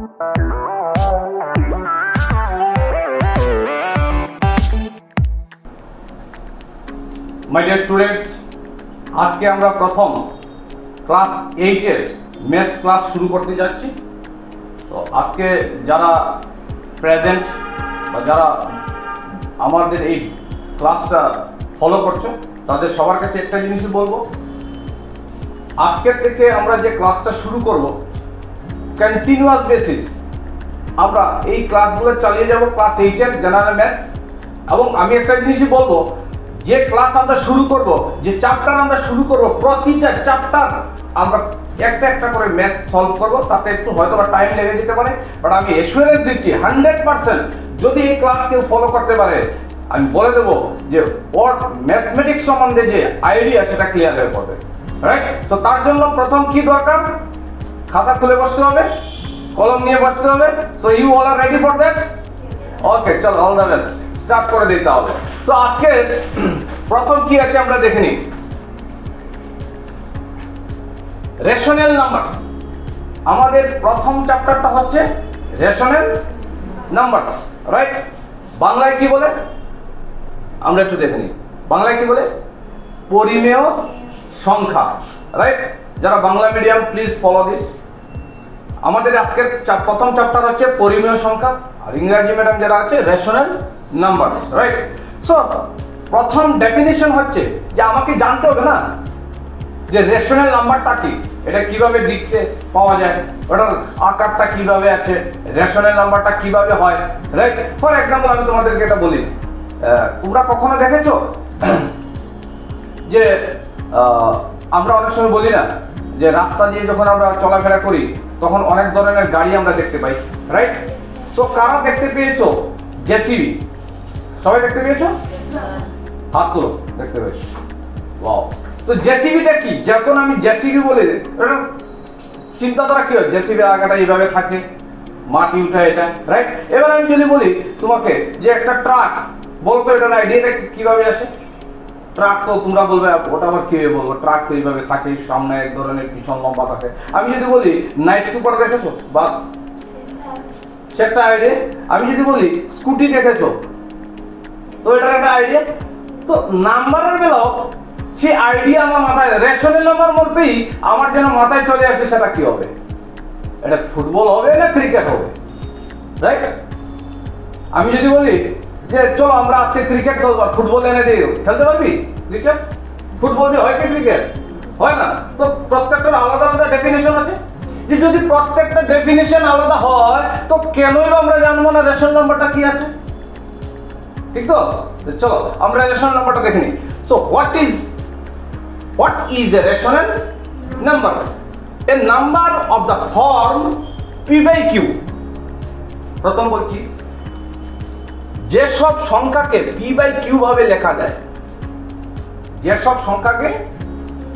My dear students, আজকে আমরা প্রথম ক্লাস 8 এর ম্যাথ ক্লাস শুরু করতে যাচ্ছি। তো আজকে যারা প্রেজেন্ট বা যারা আমাদের এই ক্লাসটা ফলো করছো তাদের সবার কাছে একটা জিনিসই বলবো, আজকের থেকে আমরা যে ক্লাসটা শুরু করব কন্টিনিউয়াস বেসিস আমরা এই ক্লাসগুলো চালিয়ে যাব ক্লাস 8 এর জেনারেল ম্যাথ। এবং আমি একটা জিনিসই বলবো, যে ক্লাস আমরা শুরু করব, যে চ্যাপ্টার আমরা শুরু করব, প্রতিটা চ্যাপ্টার আমরা একটা একটা করে ম্যাথ সলভ করব। তাতে একটু হয়তো বা টাইম লেগে যেতে পারে, বাট আমি এসুরেন্স দিচ্ছি 100% যদি এই ক্লাস কেউ ফলো করতে পারে, আমি বলে দেবো যে ওর ম্যাথমেটিক্স সম্বন্ধে যে আইডিয়া সেটা ক্লিয়ার হয়ে পড়বে। রাইট? তো তার জন্য প্রথম কি দরকার, খাতা খুলে বসতে হবে, কলম নিয়ে বসতে হবে। So you all are ready for that? Okay, চল, অল দ্য বেস্ট, স্টার্ট করে দিতে হবে। তো আজকে প্রথম কি আছে আমরা দেখে নিই, রেশনাল নাম্বার। আমাদের প্রথম চ্যাপ্টারটা হচ্ছে রেশনাল নাম্বার। রাইট? বাংলায় কি বলে আমরা একটু দেখে নিই। বাংলায় কি বলে? পরিমেয় সংখ্যা। রাইট? যারা Bangla medium please follow this. আমাদের আজকের প্রথম চ্যাপ্টার হচ্ছে পরিমেয় সংখ্যা, আর ইংরেজি ম্যাডাম যারা আছে রেশনাল নাম্বার। রাইট? সো প্রথম ডেফিনিশন হচ্ছে যে আমাকে জানতে হবে না যে রেশনাল নাম্বারটা কি, এটা কিভাবে লিখতে পাওয়া যায়, ওটার আকারটা কিভাবে আছে, রেশনাল নাম্বারটা কিভাবে হয়। রাইট? ফর এক্সাম্পল আমি তোমাদেরকে এটা বলি, তোমরা কখনো দেখেছো যে আমরা অনেক সময় বলি না যে রাস্তা দিয়ে যখন আমরা চলাফেরা করি তখন অনেক ধরনের গাড়ি আমরা দেখতে পাই। রাইট? তো কারা দেখতে পেয়েছো? জেসিবি। সবাই দেখতে পেয়েছো? হাত তুলো, দেখতে পেয়েছো। ওয়াও। তো জেসিবিটা কি? যখন আমি জেসিবি বলি, চিন্তাধারা কি হয়? জেসিবির আগাটা এইভাবে থাকে, মাটি উঠায় এটা। রাইট? এবার আমি যদি বলি তোমাকে যে একটা ট্রাক, বলতো এটার আইডিয়াটা কিভাবে আসে? ট্রাক তো তোমরা বলবে ওটা আবার কিভাবে বলবো, ট্রাক তো এইভাবে থাকে, সামনে এক ধরনের, পিছন লম্বা থাকে। আমি যদি বলি নাইট সুপার দেখেছো, বাস, সেটা আইডিয়া। আমি যদি বলি স্কুটি দেখেছো, তো এটার একটা আইডিয়া। তো নাম্বারের বেলাও সেই আইডিয়া আমার মাথায়, রেশনাল নাম্বার বলতেই আমার যেন মাথায় চলে আসে সেটা কি হবে, এটা ফুটবল হবে না ক্রিকেট হবে। রাইট? আমি যদি বলি যে চলো আমরা আজকে ক্রিকেট খেলবো, ফুটবল এনে দিও, খেলতে পারবি ক্রিকেট? ফুটবল দিয়ে হয় কি ক্রিকেট? হয় না। তো প্রত্যেকটার আলাদা আলাদা ডেফিনেশন আছে। যে যদি প্রত্যেকটা ডেফিনেশন আলাদা হয় তো কেনই আমরা জানবো না রেশনাল নাম্বারটা কি আছে? ঠিক তো? চলো আমরা রেশনাল নাম্বারটা দেখে নিই। So what is a rational number? A number of the form p/q। প্রথম বলছি, যেসব সংখ্যাকে p/q ভাবে লেখা যায়, যেসব সংখ্যাকে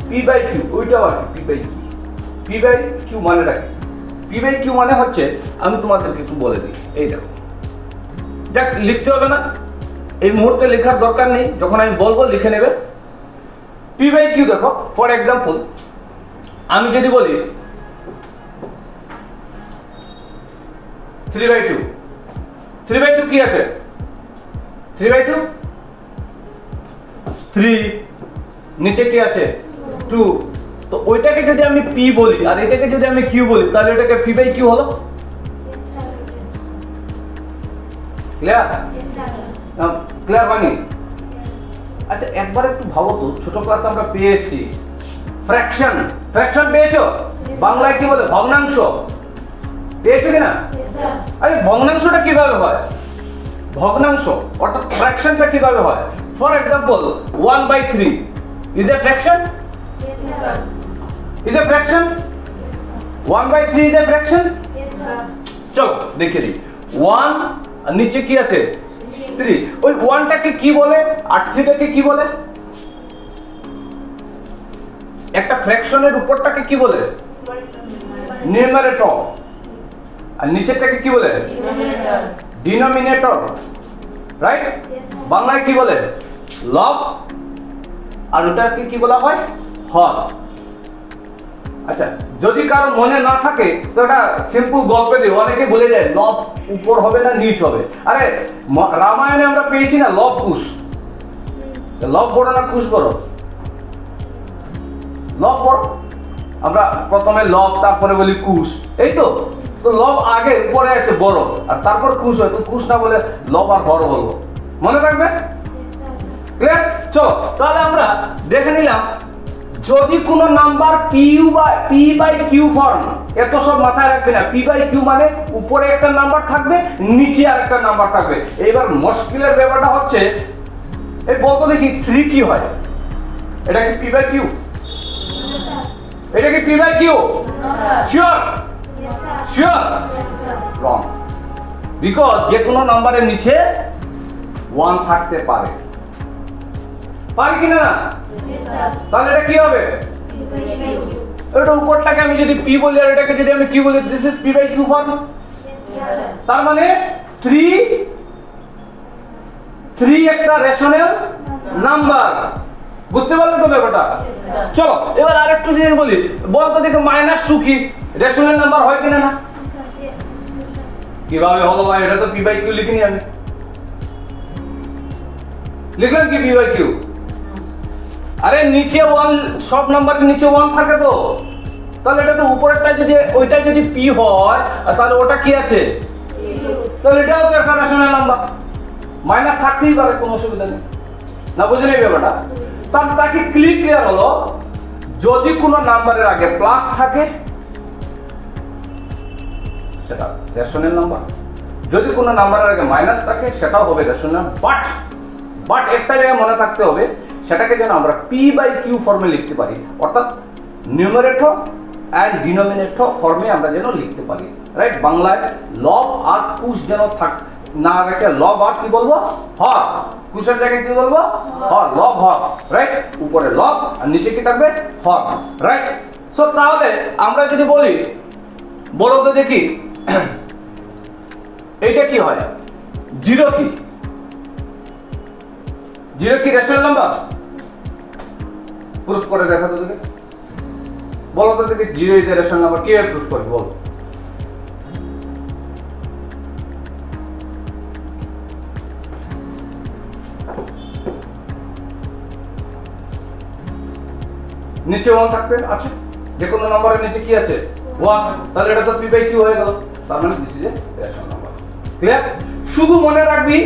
p/q, ওইটা আবার p/q মানেটা কি? p/q মানে হচ্ছে, আমি তোমাদেরকে একটু বলে দিই, এই দেখো, জাস্ট লিখতে হবে না, এই মুহূর্তে লেখার দরকার নেই, যখন আমি বলবো লিখে নেবে। p/q দেখো, ফর এক্সাম্পল আমি যদি বলি 3/2, 3/2 কি আছে? 3/2 3, নিচে কি আছে? 2। তো ওইটাকে যদি আমি p বলি আর এটাকে যদি আমি q বলি, তাহলে এটাকে p/q হলো। ক্লিয়ার? ক্লিয়ার হয়নি? আচ্ছা একবার একটু ভাবো তো, ছোট ক্লাসে আমরা পেয়ে এসেছি ফ্র্যাকশন। ফ্র্যাকশন পেয়েছো? বাংলায় কি বলে? ভগ্নাংশ। পেয়েছো কিনা? আরে ভগ্নাংশটা কিভাবে হয়? ভগ্নাংশ অর্থাৎ ফ্র্যাকশনটা কিভাবে হয়? For example 1/3 is a fraction? Is a fraction? 1/3 is a fraction? চলো দেখে দিই। 1 আর নিচে কি আছে? 3। ওই 1টাকে কি বলে আর 3টাকে কি বলে? একটা ফ্র্যাকশনের উপরটাকে কি বলে? নিউমারেটর। আর নিচেরটাকে কি বলে? ডিনোমিনেটর। রাইট? বাংলায় কি বলে? লব। আর ওটাকে কি বলা হয়? হর। আচ্ছা, যদি কারো মনে না থাকে তো এটা সিম্পল গল্পে দিই, অনেকে বলে যায় লব উপর হবে না নিচ হবে। আরে রামায়ণে আমরা পেয়েছি না লব কুশ, লব বড় না কুশ বড়? লব বড়। আমরা প্রথমে লব তারপরে বলি কুশ, এই তো। তো লব আগে উপরে আছে বড়, আর তারপর কুশ হয়, তো কুশ না বলে লব আর বড় বলবো। মনে রাখবে? ক্লিয়ার? চলো তাহলে আমরা দেখে নিলাম, যদি কোনো number P by Q form, এত সব মাথায় রাখবে না। পি বাই কিউ মানে উপরে একটা নাম্বার থাকবে, নিচে আরেকটা নাম্বার থাকবে। এইবার মুশকিলের ব্যাপারটা হচ্ছে, এই বলতো দেখি 3 কি হয়? এটা কি পি বাই কিউ? এটা কি P by Q? Sure? Sure? Wrong. Because যে কোনো নাম্বারের নিচে 1 থাকতে পারে, পারি কিনা না? তাহলে এটা কি হবে? এটা উপরটাকে আমি যদি পি বলি আর এটাকে যদি আমি কিউ বলি, this is P by Q form. তার মানে 3 একটা রেশনাল নাম্বার। বুঝতে পারলে তো ব্যাপারটা? চলো এবার আরেকটু জিনিস বলি, বলতো দেখো -2 কি রেশনাল নাম্বার হয় কিনা না? কিভাবে হলো ভাই? এটা তো পি বাই কিউ লিখিনি আমি। লিখলাম কি পি বাই কিউ? আরে নিচে 1, সব নাম্বারের নিচে 1 থাকে তো, তাহলে এটা তো উপরেরটা যদি ওইটা যদি পি হয় তাহলে ওটা কি আছে? তাহলে এটাও তো একটা রেশনাল নাম্বার, মাইনাস থাকতেই পারে, কোনো অসুবিধা নেই। না বুঝলেন এই ব্যাপারটা? তাহলে তাকে ক্লিয়ার হলো, যদি কোনো নাম্বারের আগে প্লাস থাকে সেটা রেশনাল নাম্বার, যদি কোনো নাম্বারের আগে মাইনাস থাকে সেটাও হবে রেশনাল। বাট একটা জায়গায় মনে থাকতে হবে, সেটাকে যেন আমরা পি বাই কিউ ফর্মে লিখতে পারি, অর্থাৎ নিউমারেটর অ্যান্ড ডিনোমিনেটর ফর্মে আমরা যেন লিখতে পারি। রাইট? বাংলায় লব আর কুশ যেন না রেখে লব আর কি বলবো? হর। কুশের জায়গায় কি বলবো? হর। লব হর। রাইট? উপরে লব আর নিচে কি থাকবে? হর। রাইট? সো তাহলে আমরা যদি বলি, বলো তো দেখি এইটা কি হয়? 0 কি? 0 কি রেশনাল নাম্বার? প্রুফ করে দেখা তো দেখি, বলো তো দেখি 0 ইজ এ রেশনাল নাম্বার। কিভাবে প্রুফ করবে বলো? নিচে 1 থাকতে আছে, যে কোনো নাম্বারের নিচে কি আছে? 1। তাহলে এটা তো পি বাই কিউ হয়ে গেল, তার মানে this is a rational number. Clear? শুধু মনে রাখবি,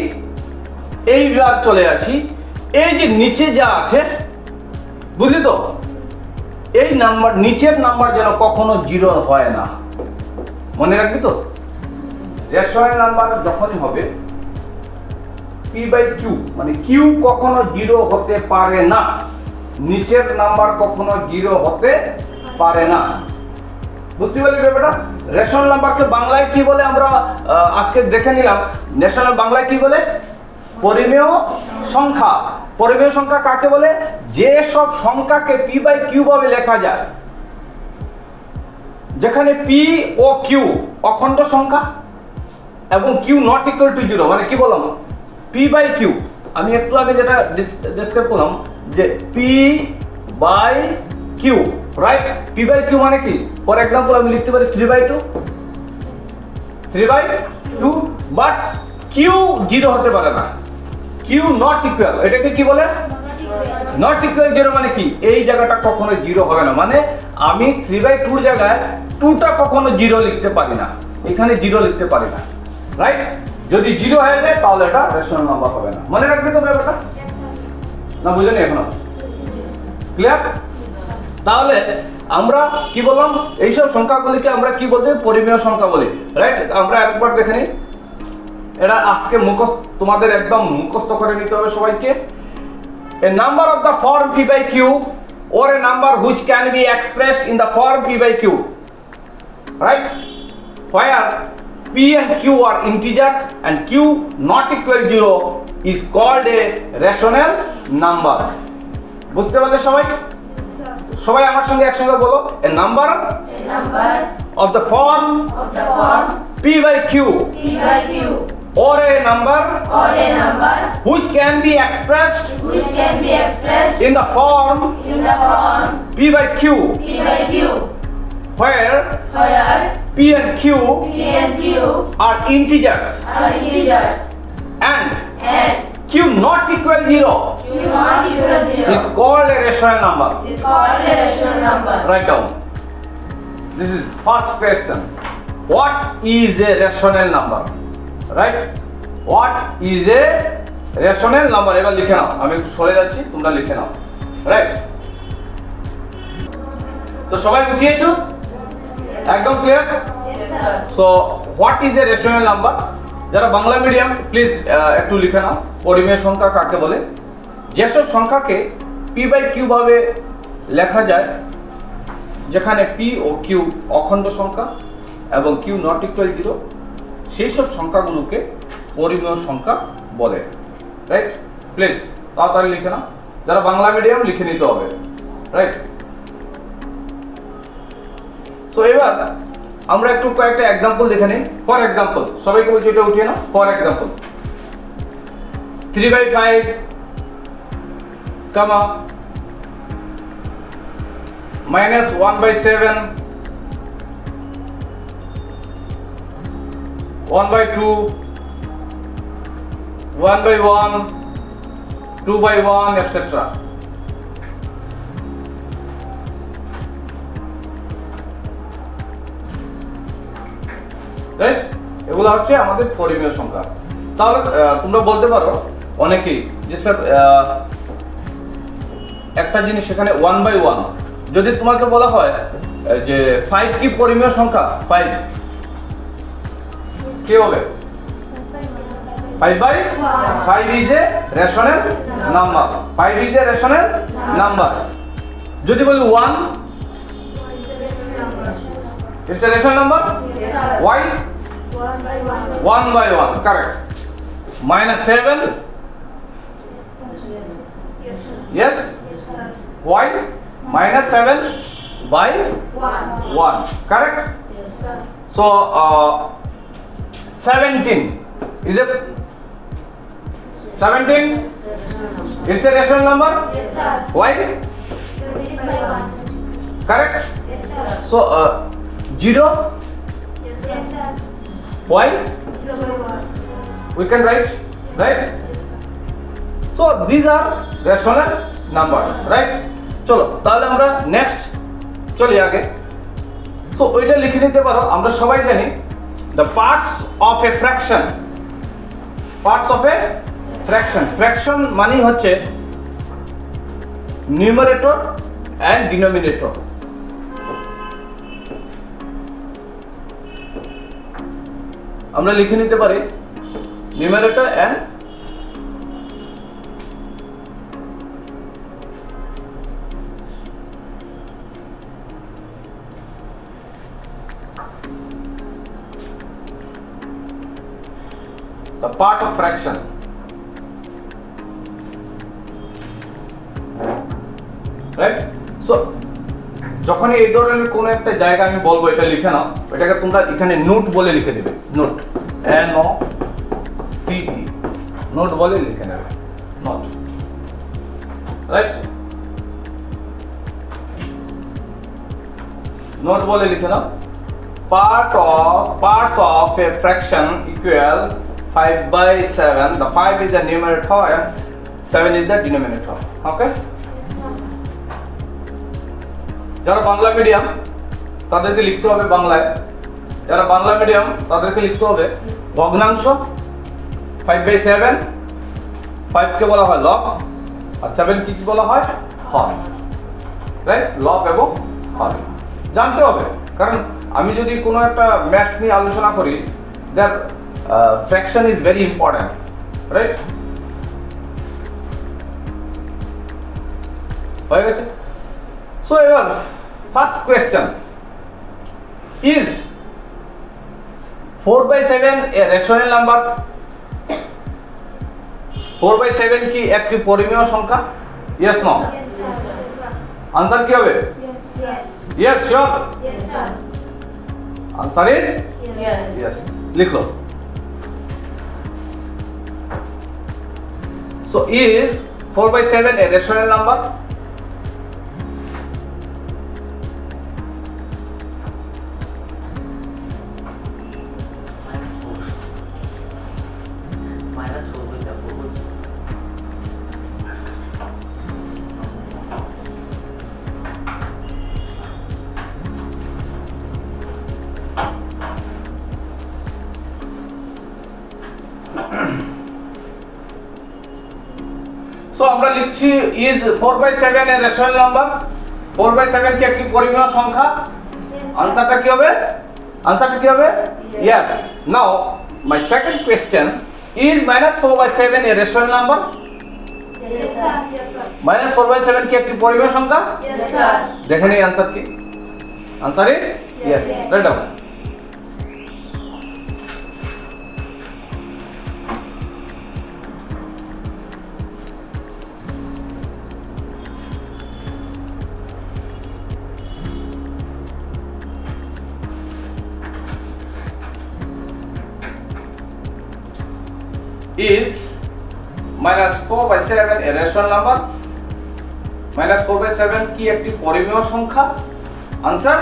এইবার চলে আসি, এই যে নিচে যা আছে, বুঝলি তো? এই নাম্বার, নিচের নাম্বার যেন কখনো 0 হয় না, মনে রাখবি তো? রেশনাল নাম্বার যখনই হবে পি বাই কিউ, মানে কিউ কখনো 0 হতে পারে না, নিচের নাম্বার কখনো 0 হতে পারে না। বুঝতে পারলি ব্যাপারটা? রেশনাল নাম্বারকে বাংলায় কি বলে আমরা আজকে দেখে নিলাম। ন্যাশনাল বাংলায় কি বলে? পরিমেয় সংখ্যা। পরিমেয় সংখ্যা কাকে বলে? যে সব সংখ্যাকে পি বাই কিউ ভাবে লেখা যায়, যেখানে পি ও কিউ অখণ্ড সংখ্যা এবং কিউ নট ইকুয়াল টু 0, মানে কি বললাম? পি বাই কিউ আমি একটু আগে যেটা ডিসক্রাইব করলাম, যে P by Q, right? P by Q মানে কি? ফর এক্সাম্পল আমি লিখতে পারি 3/2, বাট কিউ 0 হতে পারে না, কিউ নট ইকুয়াল। এটাকে কি বলে? নট ইকুয়াল 0 মানে কি? এই জায়গাটা কখনো 0 হবে না, মানে আমি 3/2 জায়গায় 2টা কখনো 0 লিখতে পারি না, এখানে 0 লিখতে পারি না। রাইট? যদি 0 হয়ে যায় তাহলে এটা রেশনাল নাম্বার হবে না। মনে রাখবে তো ব্যাপারটা? না বুঝলেন এখনো? ক্লিয়ার? তাহলে আমরা কি বললাম? এইসব সংখ্যাগুলিকে আমরা কি বলতে? পরিমেয় সংখ্যা বলি। রাইট? আমরা একবার দেখে নিই, এটা আজকে তোমাদের একদম মুখস্থ করে নিতে হবে সবাইকে। A number of the form p by q or a number which can be expressed in the form p by q, right? Where p and q are integers and q not equal 0 is called a rational number. বুঝতে পারলে সবাই? সবাই আমার সঙ্গে একসঙ্গে বলো, a number of the form p by q or a number which can be expressed in the form p by q where P and Q are integers and Q not equal 0 is called a rational number. Write down. This is first question. What is a rational number? Right? What is a rational number? এবার লিখে নাও, আমি একটু সরে যাচ্ছি, তোমরা লিখে নাও। Right? তো সবাই বুঝিয়েছো? একদম clear? So what is a rational number? যারা বাংলা মিডিয়াম প্লিজ একটু লিখে নাও, পরিমেয় সংখ্যা কাকে বলে? যেসব সংখ্যাকে পি বাই কিউ ভাবে লেখা যায়, যেখানে পি ও কিউ অখণ্ড সংখ্যা এবং কিউ নট ইকুয়াল 0, সেই সব সংখ্যাগুলোকে পরিমেয় সংখ্যা বলে। রাইট? প্লিজ তাড়াতাড়ি লিখে নাও, যারা বাংলা মিডিয়াম লিখে নিতে হবে। রাইট? সো এবার আমরা একটু কয়েকটা এক্সাম্পল দেখে নিই। ফর এক্সাম্পল, সবাইকে বলছি এটা উঠিয়ে নাও। For example 3/5 comma minus 1/7 1/2 1/1 2/1 etc. এগুলো হচ্ছে আমাদের পরিমেয় সংখ্যা। তাহলে তোমরা বলতে পারো অনেকেই যে স্যার একটা জিনিস সেখানে 1/1, যদি তোমাকে বলা হয় যে 5 কি পরিমেয় সংখ্যা? 5 কি হবে? 5/5 is a rational number. 5 is a rational number. যদি বলি 1, it's a rational number. Why? 1/1, correct. Minus 7, yes. Why? Minus 7/1, correct. So 17 is a 17. It's a rational number. Why? Correct. So 0. Why? We can write, right? So these are rational numbers, right? চলো তাহলে আমরা next চলি আগে। So ওইটা লিখে নিতে পারো। আমরা সবাই জানি the parts of a fraction. Parts of a fraction. Fraction মানে হচ্ছে numerator and denominator. আমরা লিখে নিতে পারি numerator and the part of fraction. Right? So যখন এই ধরনের কোন একটা জায়গা আমি বলবো এটা লিখে নাও, এটাকে তোমরা এখানে নোট বলে লিখে দিবে। নোট, NOT, নোট বলে লিখে নেবে। Note, right? নোট বলে লিখে নাও। Parts of a fraction equal 5/7. The 5 is the numerator and 7 is the denominator. Okay? যারা বাংলা মিডিয়াম তাদেরকে লিখতে হবে বাংলায়। যারা বাংলা মিডিয়াম তাদেরকে লিখতে হবে ভগ্নাংশ। 5/7, 5 কে বলা হয় লব, আর 7 কি বলা হয়? হর। রাইট? লব এবং হর জানতে হবে, কারণ আমি যদি কোনো একটা ম্যাথ নিয়ে আলোচনা করি, that fraction is very important. Right? হয়ে গেছে? So ever first question is 4/7 a rational number? 4/7 কি একটি পরিমেয় সংখ্যা? Yes, no? Answer কি হবে? Yes, sure. Answer is yes. লিখো। So is 4/7 a rational number? So আমরা লিখছি ইজ 4/7 এর রেশনাল নাম্বার। 4/7 কি একটি পরিমেয় সংখ্যা? আনসারটা কি হবে? Yes. Now my second question, is -4/7 a rational number? Yes, sir. -4/7 কি একটি পরিমেয় সংখ্যা? Yes, sir. দেখেন এই আনসার কি? Answer is yes. Write down. Is -4/7 a rational number? -4/7 কি একটি পরিমেয় সংখ্যা? Answer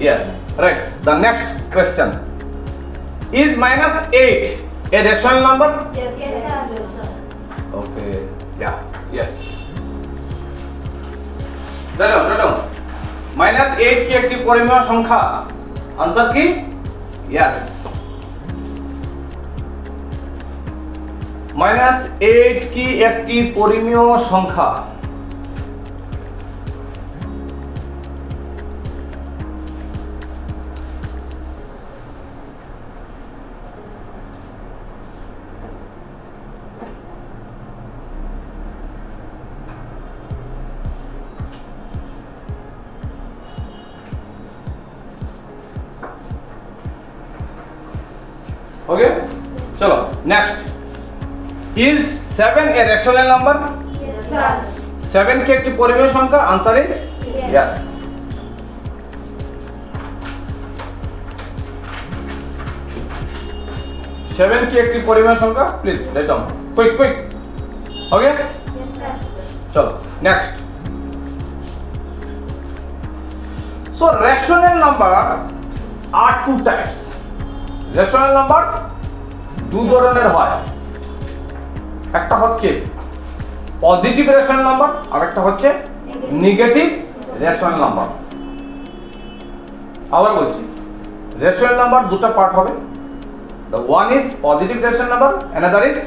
yes. Right. The next question, is -8 a rational number? Yes, sir. Okay. Yeah. Yes. দাঁড়াও -8 কি একটি পরিমেয় সংখ্যা? Answer কি? Yes. -8 কি একটি পরিমেয় সংখ্যা? ওকে, চলো next. Is 7 a rational number? Yes, sir. 7 কি একটি পরিমেয় সংখ্যা? Answer is yes. সেভেন কি একটি পরিমেয় সংখ্যা? Please write down quick. Okay, Yes, sir. চলো next. So rational number are two types. Rational number দু ধরনের হয়, একটা হচ্ছে পজিটিভ রেশনাল নাম্বার আর একটা হচ্ছে নেগেটিভ রেশনাল নাম্বার। আবার বলছি, রেশনাল নাম্বার দুটো পার্ট হবে। The one is positive rational number, another is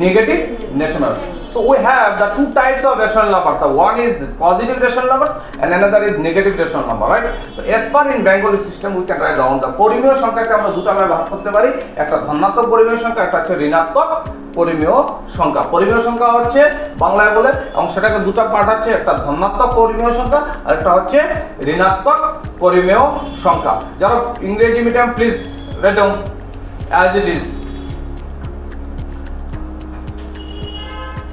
negative rational. So we have the two types of rational number. The one is positive rational number and another is negative rational number, right? So as per in Bengali system we can write down the পরিমেয় সংখ্যাকে আমরা দুটো ভাগে ভাগ করতে পারি, একটা ধনাত্মক পরিমেয় সংখ্যা, একটা হচ্ছে ঋণাত্মক পরিমেয় সংখ্যা। পরিমেয় সংখ্যা হচ্ছে বাংলায় বলে, এবং সেটাকে দুটো পার্ট আছে, একটা ধনাত্মক পরিমেয় সংখ্যা আর একটা হচ্ছে ঋণাত্মক পরিমেয় সংখ্যা। যারা ইংরেজি medium please write down as it is.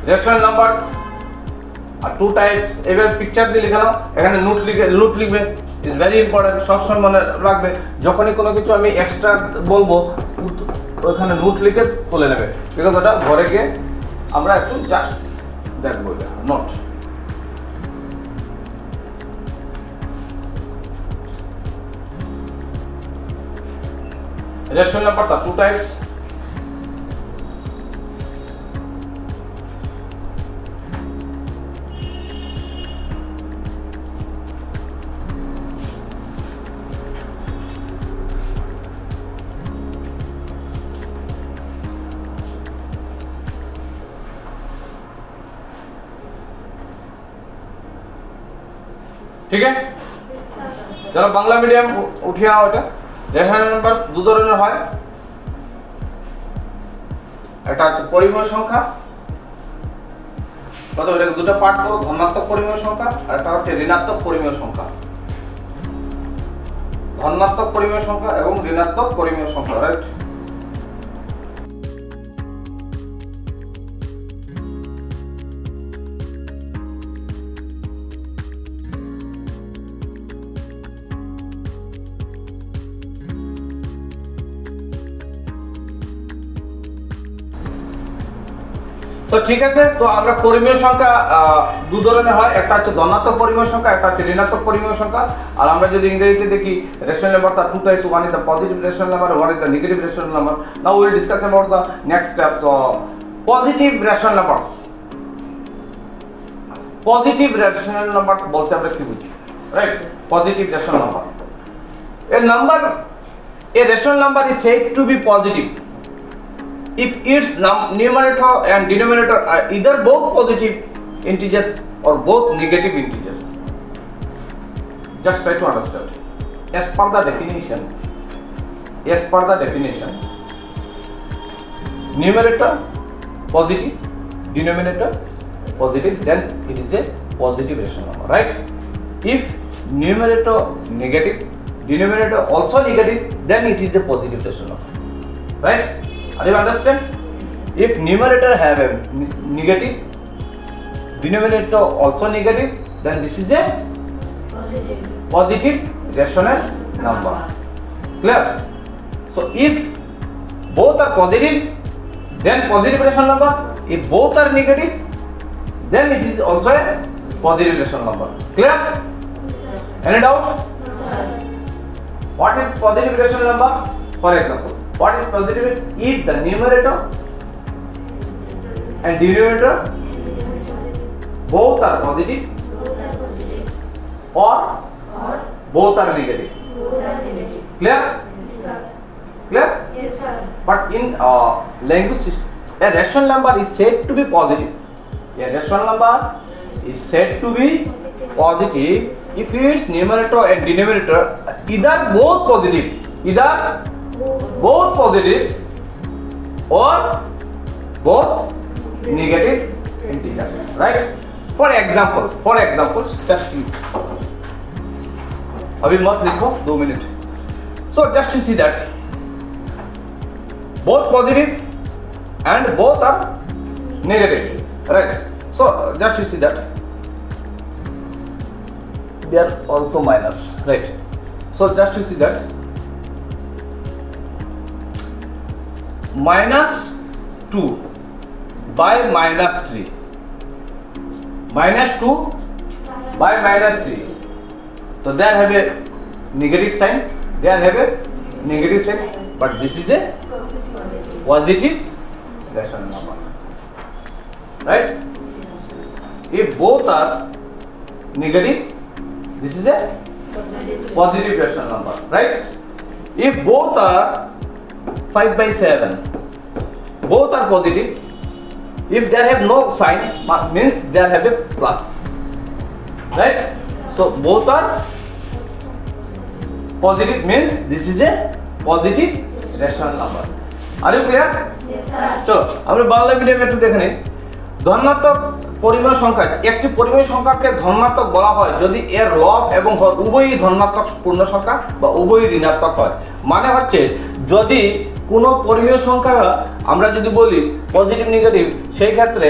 Rational numbers are two types. এবার পিকচার দিয়ে লিখে নাও, এখানে নোট লিখবে, ইজ ভেরি ইম্পর্টেন্ট। সবসময় মনে রাখবে যখনই কোনো কিছু আমি এক্সট্রা বলবো ওখানে নোট লিখে তুলে নেবে, বিকজ ওটা ঘরে গিয়ে আমরা একটু জাস্ট দেখবো note. Rational numbers are two types. ঠিক আছে, যারা বাংলা মিডিয়াম উঠিয়ে আও, এটা রেশনাল নাম্বার দু ধরনের হয়, একটা হচ্ছে পরিমেয় সংখ্যা, অথবা এটাকে দুটো পার্ট করো, ধনাত্মক পরিমেয় সংখ্যা আর একটা হচ্ছে ঋণাত্মক পরিমেয় সংখ্যা। ধনাত্মক পরিমেয় সংখ্যা এবং ঋণাত্মক পরিমেয় সংখ্যা, রাইট? তো ঠিক আছে, তো আমরা পরিমেয় সংখ্যা দু ধরনের হয়, একটা হচ্ছে ধনাত্মক পরিমেয় সংখ্যা, একটা হচ্ছে ঋণাত্মক পরিমেয় সংখ্যা। আর আমরা যদি ইংরেজিতে দেখি রেশনাল নাম্বার তার two types, one is the positive rational number, one is the negative rational number. Now will discuss about the next steps of positive rational numbers. Positive rational number বলতে আমরা কি বুঝি, right? Positive rational number, a rational number is said to be positive if its numerator and denominator are either both positive integers or both negative integers. Just try to understand. As per the definition, numerator positive, denominator positive, then it is a positive rational number, right? If numerator negative, denominator also negative, then it is a positive rational number, right? Are you understand? If numerator have a negative, denominator also negative, then this is a positive rational number. Clear? So if both are positive, then positive rational number. If both are negative, then it is also a positive rational number. Clear? Any doubt? What is positive rational number? For example, what is positive? If the numerator and denominator both are positive or both are negative. Clear? Clear? Yes, sir. But in language system, a rational number is said to be positive. A rational number is said to be positive if its numerator and denominator either both positive or both negative integers, right? For example, just अभी मत लिखो 2 minute. So just to see that both positive and both are negative, right? So just to see that they are also minus, right? So just to see that -2 by -3, -2 by -3. So there have a negative sign, but this is a positive rational number, right? If both are negative, this is a positive rational number, right? If both are 5 by 7, both are positive. If there have no sign, means there have a plus, right? So both are positive, means this is a positive rational number. Are you clear? Yes, sir. চলো আমরা বাংলা মিডিয়ামে একটু দেখে নিই। ধনাত্মক পরিমেয় সংখ্যা, একটি পরিমেয় সংখ্যাকে ধনাত্মক বলা হয় যদি এর লব এবং হর উভয়ই ধনাত্মক পূর্ণ সংখ্যা বা উভয়ই ঋণাত্মক হয়। মানে হচ্ছে যদি কোনো পরিমেয় সংখ্যা আমরা যদি বলি পজিটিভ নেগেটিভ, সেই ক্ষেত্রে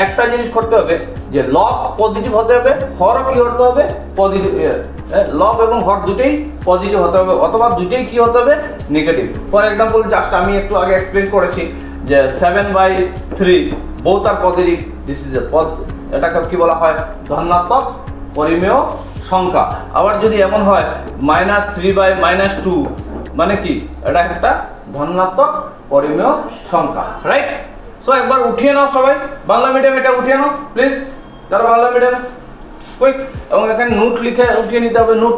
একটা জিনিস করতে হবে যে লব পজিটিভ হতে হবে, হর কি হতে হবে পজিটিভ, লব এবং হর দুটেই পজিটিভ হতে হবে, অথবা দুটেই কি হতে হবে নেগেটিভ। ফর এক্সাম্পল জাস্ট আমি একটু আগে এক্সপ্লেন করেছি যে 7/3 both are positive, this is a এটাকে কি বলা হয় ধনাত্মক পরিমেয় সংখ্যা। আবার যদি এমন হয় -3/-2 মানে কি এটা একটা ধনাত্মক পরিমেয় সংখ্যা, রাইট? সো একবার উঠিয়ে নাও সবাই, বাংলা মিডিয়াম এটা উঠিয়ে নাও প্লিজ, যারা বাংলা মিডিয়াম কুইক, এবং এখানে নোট লিখে উঠিয়ে নিতে হবে, নোট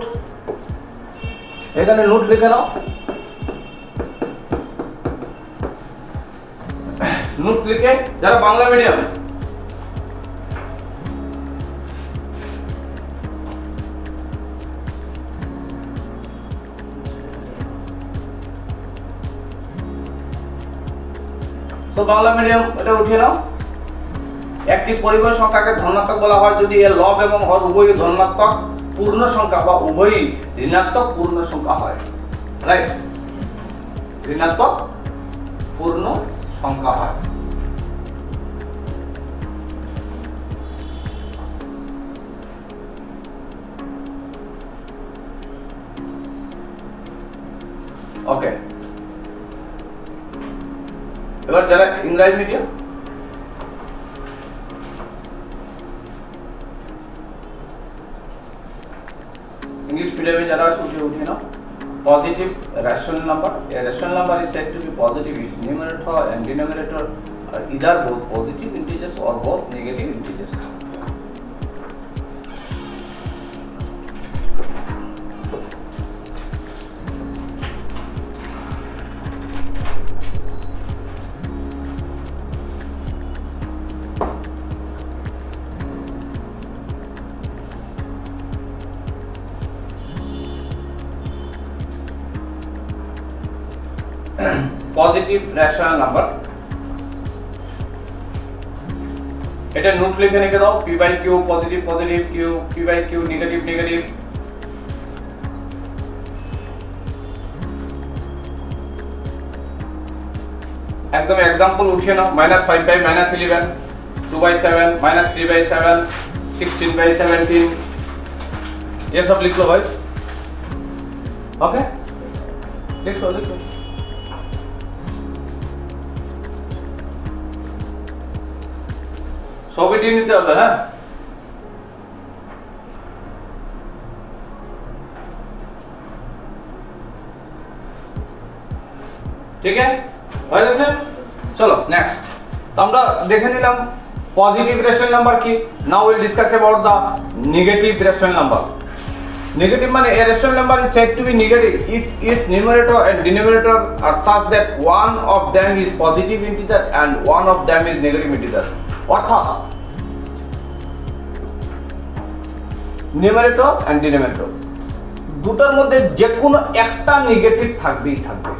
এখানে নোট লিখে নাও, নোট লিখে যারা বাংলা মিডিয়াম তো বাংলা মিডিয়াম এটা উঠিয়ে নাও। একটি পরিমেয় সংখ্যাকে ধনাত্মক বলা হয় যদি এর লব এবং হর উভয়ই ধনাত্মক পূর্ণ সংখ্যা বা উভয়ই ঋণাত্মক পূর্ণ সংখ্যা হয়, রাইট? ঋণাত্মক পূর্ণ সংখ্যা হয়। ওকে, এবার যারা ইংরেজি মিডিয়াম इंग्लिश मीडियम में जरा उठे ना positive rational number, a rational number is said to be positive if numerator and denominator are either both positive integers or both negative integers. Positive rational number. এটা নোট লিখে রেখে দাও, p by q positive positive, q p by q negative negative. একদম example উঠিয়ে নাও, -5 by -11, 2 by 7, -3 by 7, 16 by 17, ये सब लिख लो भाई। ओके, लिख लो लिख लो। ছবি দিয়ে নিতে হবে, হ্যাঁ। ঠিক আছে, হয়ে গেছে। চলো নেক্সট, আমরা দেখে নিলাম পজিটিভ রেশনাল নাম্বার কি। Now will discuss about the negative rational number. Negative মানে a rational number is said to be negative if its numerator and denominator are such that one of them is positive integer and one of them is negative integer. অর্থাৎ numerator and denominator দুটার মধ্যে যে কোনো একটা negative থাকবেই থাকবে।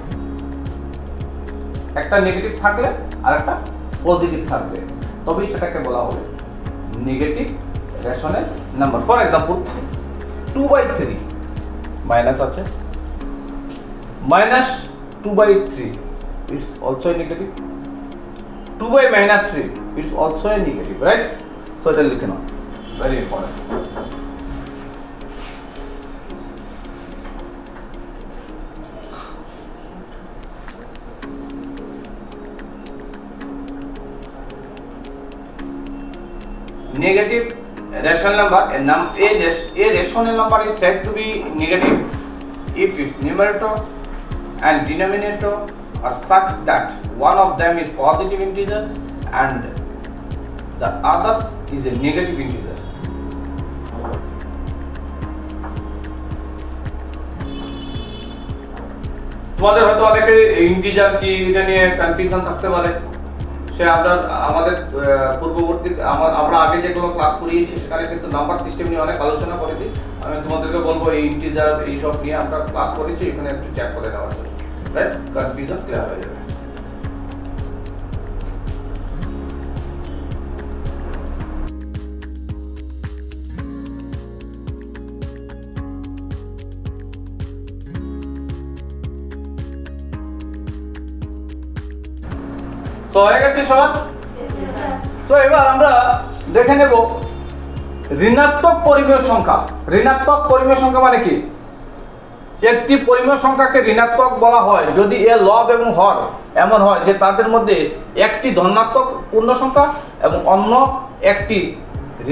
একটা negative থাকলে আর একটা পজিটিভ থাকবে, তবেই সেটাকে বলা হবে negative rational number. For example 2 by 3 minus আছে, -2 by 3 it's also a negative, 2 by -3 it's also a negative, right? So এটা লিখে নাও, very important. Negative rational number, a rational number is said to be negative if its numerator and denominator are such that one of them is positive integer and the other is a negative integer. তোমাদের হয়তো অনেকে integer কি এটা নিয়ে confusion থাকতে পারে। সে আমাদের পূর্ববর্তী আমরা আগে যেগুলো ক্লাস করিয়েছি সেখানে কিন্তু নাম্বার সিস্টেম নিয়ে অনেক আলোচনা করেছি। আমি তোমাদেরকে বলবো এই ইন্টিজার এইসব নিয়ে আমরা ক্লাস করেছি, এখানে একটু চেক করে নেওয়ার জন্য, রাইট? কনফিউশন ক্লিয়ার হয়ে যাবে। সো হয়ে গেছে সব। সো এবার আমরা দেখে নেব ঋণাত্মক পরিমেয় সংখ্যা। ঋণাত্মক পরিমেয় সংখ্যা মানে কি? একটি পরিমেয় সংখ্যাকে ঋণাত্মক বলা হয় যদি এর লব এবং হর এমন হয় যে তাদের মধ্যে একটি ধনাত্মক পূর্ণ সংখ্যা এবং অন্য একটি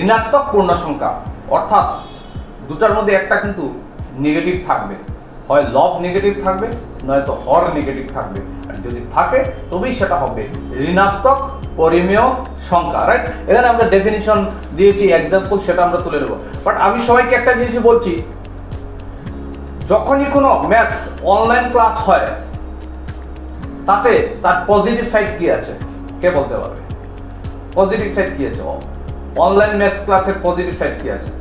ঋণাত্মক পূর্ণ সংখ্যা, অর্থাৎ দুটার মধ্যে একটা কিন্তু নেগেটিভ থাকবে, হয় লব নেগেটিভ থাকবে নয়তো হর নেগেটিভ থাকবে, আর যদি থাকে তবেই সেটা হবে ঋণাত্মক পরিমেয় সংখ্যা, রাইট? এখানে আমরা ডেফিনিশন দিয়েছি, এক্সাম্পল সেটা আমরা তুলে নেব। বাট আমি সবাইকে একটা জিনিস বলছি, যখনই কোনো ম্যাথস অনলাইন ক্লাস হয় তাতে তার পজিটিভ সাইড কি আছে কে বলতে পারবে? পজিটিভ সাইড কি আছে? অনলাইন ম্যাথস ক্লাসের পজিটিভ সাইড কি আছে?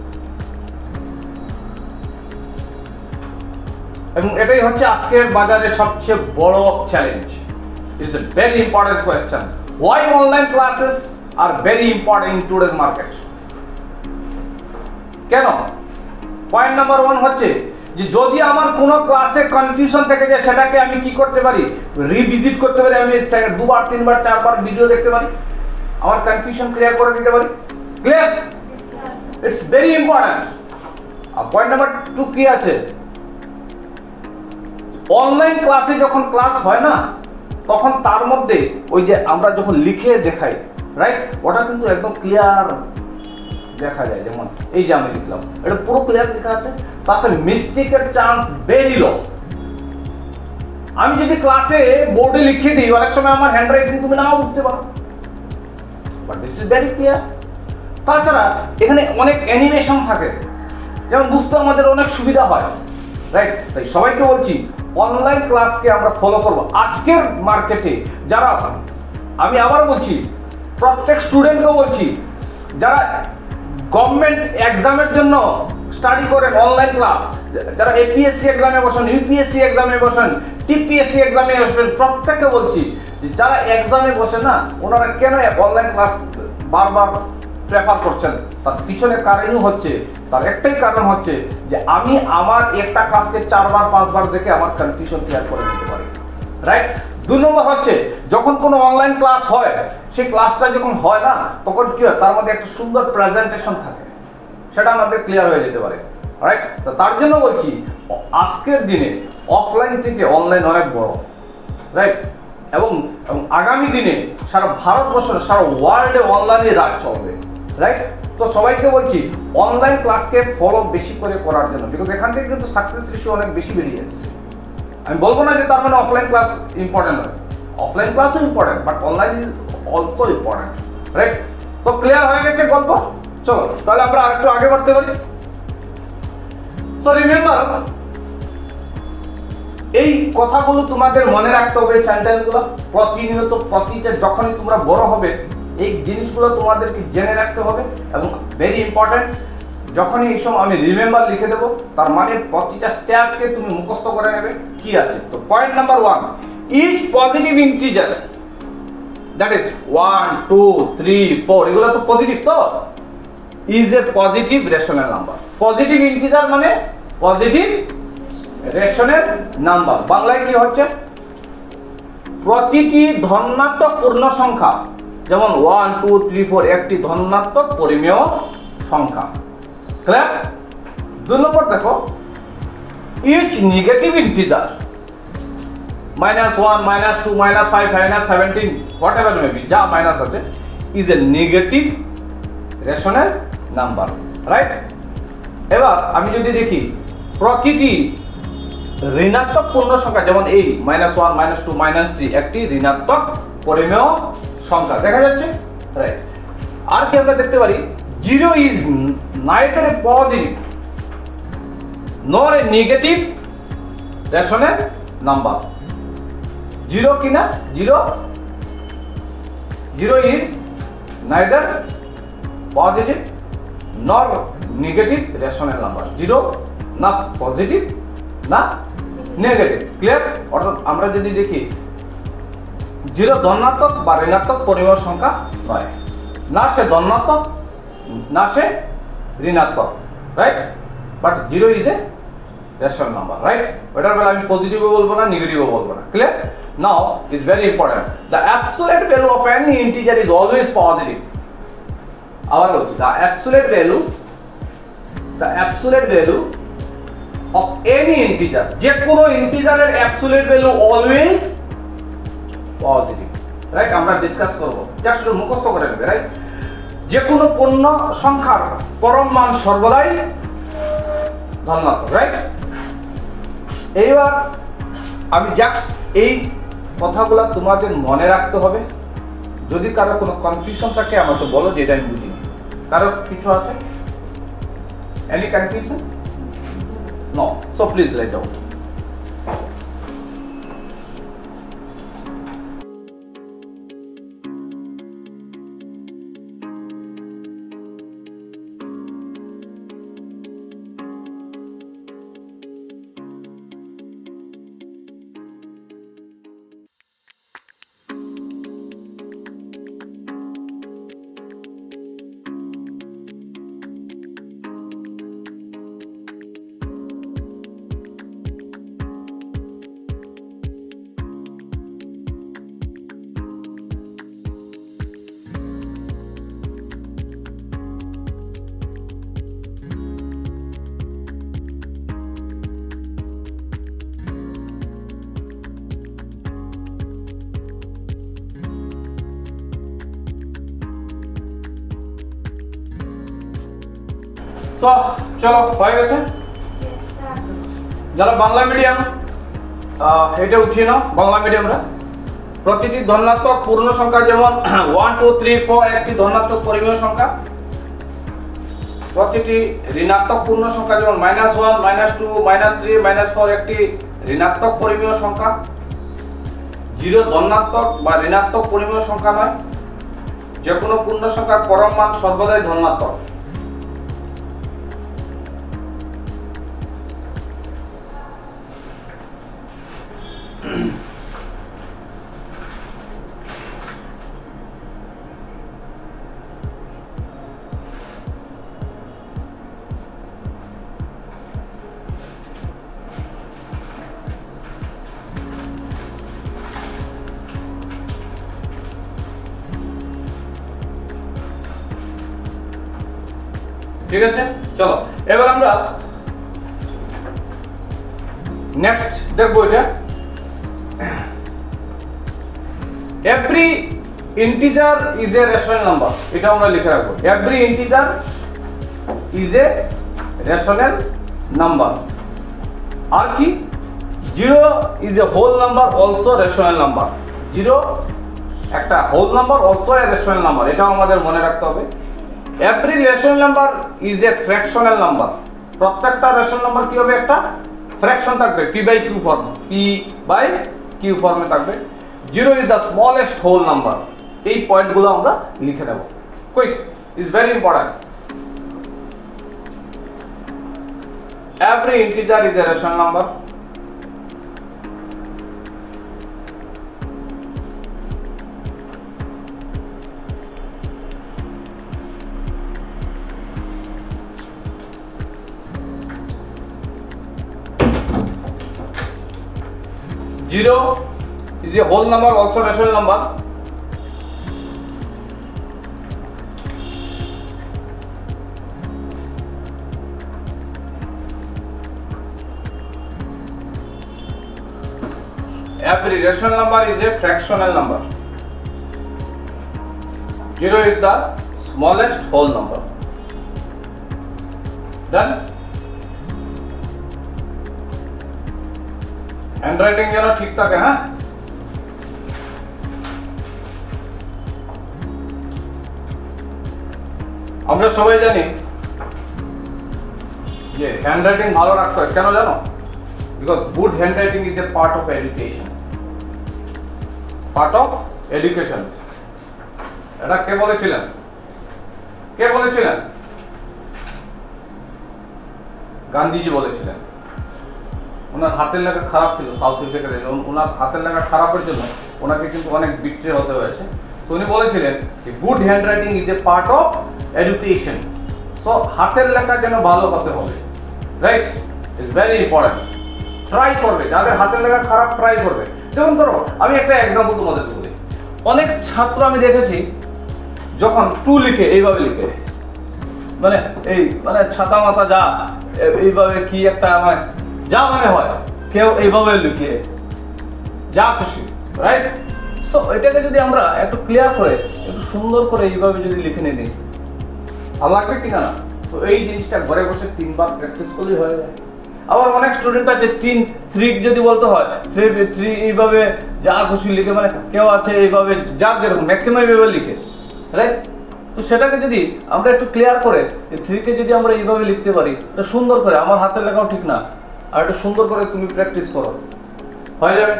এবং এটাই হচ্ছে আজকের বাজারে সবচেয়ে বড় challenge. It's a very important question, why online classes are very important in today's market. কেন? পয়েন্ট নাম্বার 1 হচ্ছে যে যদি আমার কোনো ক্লাসে কনফিউশন থেকে যায় সেটাকে আমি কি করতে পারি? রিভিজিট করতে পারি, আমি 2বার 3বার 4বার ভিডিও দেখতে পারি, আমার কনফিউশন ক্লিয়ার করে দিতে পারি। ক্লিয়ার? It's very important. আর পয়েন্ট নাম্বার 2 কি আছে? অনলাইন ক্লাসে যখন ক্লাস হয় না তখন তার মধ্যে ওই যে আমরা যখন লিখে দেখাই, রাইট, ওটা কিন্তু একদম ক্লিয়ার দেখা যায়। যেমন এই যে আমি লিখলাম, এটা পুরো ক্লিয়ার লেখা আছে, তাতে মিস্টেকের চান্স ভেরি লো। আমি যদি ক্লাসে বোর্ডে লিখে দিই অনেক সময় আমার হ্যান্ডরাইটিং তুমি নাও বুঝতে পারো, but this is very clear. তাছাড়া এখানে অনেক অ্যানিমেশন থাকে, যেমন বুঝতে আমাদের অনেক সুবিধা হয়, রাইট? তাই সবাইকে বলছি অনলাইন ক্লাসকে আমরা ফলো করব। আজকের মার্কেটে যারা, আমি আবার বলছি প্রত্যেক স্টুডেন্টকে বলছি, যারা গভর্নমেন্ট এক্সামের জন্য স্টাডি করেন অনলাইন ক্লাস, যারা এপিএসসি এক্সামে বসেন, ইউপিএসসি এক্সামে বসেন, টিপিএসসি এক্সামে বসেন, প্রত্যেককে বলছি যে যারা এক্সামে বসে না, ওনারা কেন অনলাইন ক্লাস বারবার প্রেফার করছেন, তার পিছনে কারণই হচ্ছে, তার একটাই কারণ হচ্ছে যে আমি আমার একটা ক্লাসকে 4বার 5বার দেখে আমার কনফিউশন ক্লিয়ার করে নিতে পারি, রাইট। 2 নম্বর হচ্ছে যখন কোনো অনলাইন ক্লাস হয়, সেই ক্লাসটা যখন হয় না, তখন কি হয়, তার মধ্যে একটা সুন্দর প্রেজেন্টেশন থাকে, সেটা আমাদের ক্লিয়ার হয়ে যেতে পারে, রাইট। তো তার জন্য বলছি আজকের দিনে অফলাইন থেকে অনলাইন অনেক বড়, রাইট। এবং আগামী দিনে সারা ভারতবর্ষের, সারা ওয়ার্ল্ডে অনলাইনে রাজ চলবে, রাইট। তো সবাইকে বলছি অনলাইন ক্লাসকে ফলো বেশি করে করার জন্য, বিকজ এখান থেকে কিন্তু সাকসেস রেশিও অনেক বেশি বেরিয়ে যাচ্ছে। আমি বলবো না যে তার মানে অফলাইন ক্লাস ইম্পর্টেন্ট নয়, অফলাইন ক্লাসও important, but online is also important, right. তো ক্লিয়ার হয়ে গেছে গল্প, চলো তাহলে আমরা আরেকটু আগে বাড়তে পারি। সো রিমেম্বার, এই কথাগুলো তোমাদের মনে রাখতে হবে, সেন্টেন্সগুলো প্রতিনিয়ত, প্রতিটা যখনই তোমরা বড় হবে এই জিনিসগুলো তোমাদেরকে জেনে রাখতে হবে। এবং ভেরি ইম্পর্টেন্ট, যখনই এই সময় আমি রিমেম্বার লিখে দেবো, তার মানে প্রতিটা স্টেপকে তুমি মুখস্থ করে নেবে কি আছে। তো point number 1, each positive integer, that is 1 2 3 4, এগুলো তো পজিটিভ, তো is a positive rational number. Positive integer মানে পজিটিভ রেশনাল নাম্বার। বাংলায় কি হচ্ছে, প্রতিটি ধনাত্মক পূর্ণ সংখ্যা, যেমন 1 2 3 4 একটি ধনাত্মক পরিমেয় সংখ্যা, ক্লিয়ার। 2 নম্বর দেখো, each negative integer, -1 -2 -5 -17 whatever may be, যা মাইনাস আছে, is a negative rational number, right. এবার আমি যদি দেখি প্রতিটি ঋণাত্মক পূর্ণ সংখ্যা, যেমন এই -1 -2 -3 একটি ঋণাত্মক পরিমেয় সংখ্যা, দেখা যাচ্ছে, রাইট। আর কি আমরা দেখতে পারি, 0 is neither a positive nor a negative rational number। 0 কিনা, 0 is neither positive nor negative rational number। 0 না পজিটিভ না নেগেটিভ, ক্লিয়ার। অর্থাৎ আমরা যদি দেখি 0 ধনাত্মক বা ঋণাত্মক পরিমেয় সংখ্যা নয়, না সে ধনাত্মক না সে ঋণাত্মক, right. But 0 is a rational number, right. ওটার বেলা আমি পজিটিভও বলবো না, নেগেটিভও বলবো না, clear. Now is very important, the absolute value of any integer is always positive. আবার বলছি, the absolute value of any integer, যে কোনো ইন্টিজারের absolute value always positive, right. আমরা ডিসকাস করবো, জাস্ট মুখস্থ করে নেবে, রাইট। যে কোনো পূর্ণ সংখ্যার পরম মান সর্বদাই ধনাত্মক, রাইট। এইবার আমি জাস্ট এই কথাগুলো তোমাদের মনে রাখতে হবে। যদি কারো কোনো কনফিউশন থাকে আমাকে বলো যে এটা আমি বুঝিনি। কারো কিছু আছে, any confusion? No, so please write down. So চলো হয়ে গেছে। যারা বাংলা মিডিয়াম এটা উঠিয়ে নাও, বাংলা মিডিয়ামরা। প্রতিটি ধনাত্মক পূর্ণ সংখ্যা, যেমন 1 2 3 4 একটি ধনাত্মক পরিমেয় সংখ্যা। প্রতিটি ঋণাত্মক পূর্ণ সংখ্যা, যেমন -1 -2 -3 -4 একটি ঋণাত্মক পরিমেয় সংখ্যা। 0 ধনাত্মক বা ঋণাত্মক পরিমেয় সংখ্যা নয়, যে কোনো পূর্ণ সংখ্যার পরম মান সর্বদাই ধনাত্মক। ঠিক আছে, চলো এবার আমরা নেক্সট দেখবো এটা every integer is a rational number, এটা আমরা লিখে রাখবো every integer is a rational number. আর কি 0 is a whole number also rational number, 0 একটা whole number also a rational number, এটাও আমাদের মনে রাখতে হবে। Every rational number is a fractional number, প্রত্যেকটা রেশনাল নাম্বার কি হবে একটা ফ্র্যাকশন থাকবে, p by q form, p by q ফর্মে থাকবে। 0 is the smallest whole number, এই পয়েন্টগুলো আমরা লিখে নেব quick, is very important. Every integer is a rational number, Zero is a whole number, also rational number. Every rational number is a fractional number. 0 is the smallest whole number. Done? Handwriting যেন ঠিক থাকে, হ্যাঁ আমরা সবাই জানি যে handwriting ভালো রাখতে হয়, কেন জানো? Because good handwriting is a part of education, part of education. এটা কে বলেছিলেন? কে বলেছিলেন? গান্ধীজি বলেছিলেন। ওনার হাতের লেখা খারাপ ছিল সাউথ আফ্রিকাতে, ওনার হাতের লেখা খারাপের জন্য ওনাকে কিন্তু অনেক বিক্রি হতে হয়েছে। তো উনি বলেছিলেন যে good handwriting is a part of education. So হাতের লেখা যেন ভালো হতে হবে, right, is very important. Try করবে, যাদের হাতের লেখা খারাপ ট্রাই করবে। যেমন ধরো আমি একটা এক্সাম্পল তোমাদের বলি, অনেক ছাত্র আমি দেখেছি যখন টু লিখে এইভাবে লিখে, মানে এই মানে ছাতা মাথা যা এইভাবে কি একটা মানে যা মনে হয় কেউ এইভাবে লিখে যা খুশি, রাইট। সো এটাকে যদি আমরা একটু ক্লিয়ার করে একটু সুন্দর করে এইভাবে যদি লিখে নিই ভালো লাগবে কিনা না? তো এই জিনিসটা ঘরে বসে 3 বার প্র্যাকটিস করলেই হয়ে যায়। আবার অনেক স্টুডেন্ট আছে 3 যদি বলতে হয় 3 এইভাবে যা খুশি লিখে, মানে কেউ আছে এইভাবে যার যেরকম ম্যাক্সিমাম এইভাবে লিখে, রাইট। তো সেটাকে যদি আমরা একটু ক্লিয়ার করে 3 কে যদি আমরা এইভাবে লিখতে পারি তো সুন্দর করে, আমার হাতের লেখাও ঠিক না, আর একটু সুন্দর করে তুমি প্র্যাকটিস করো, হয়ে যাবে।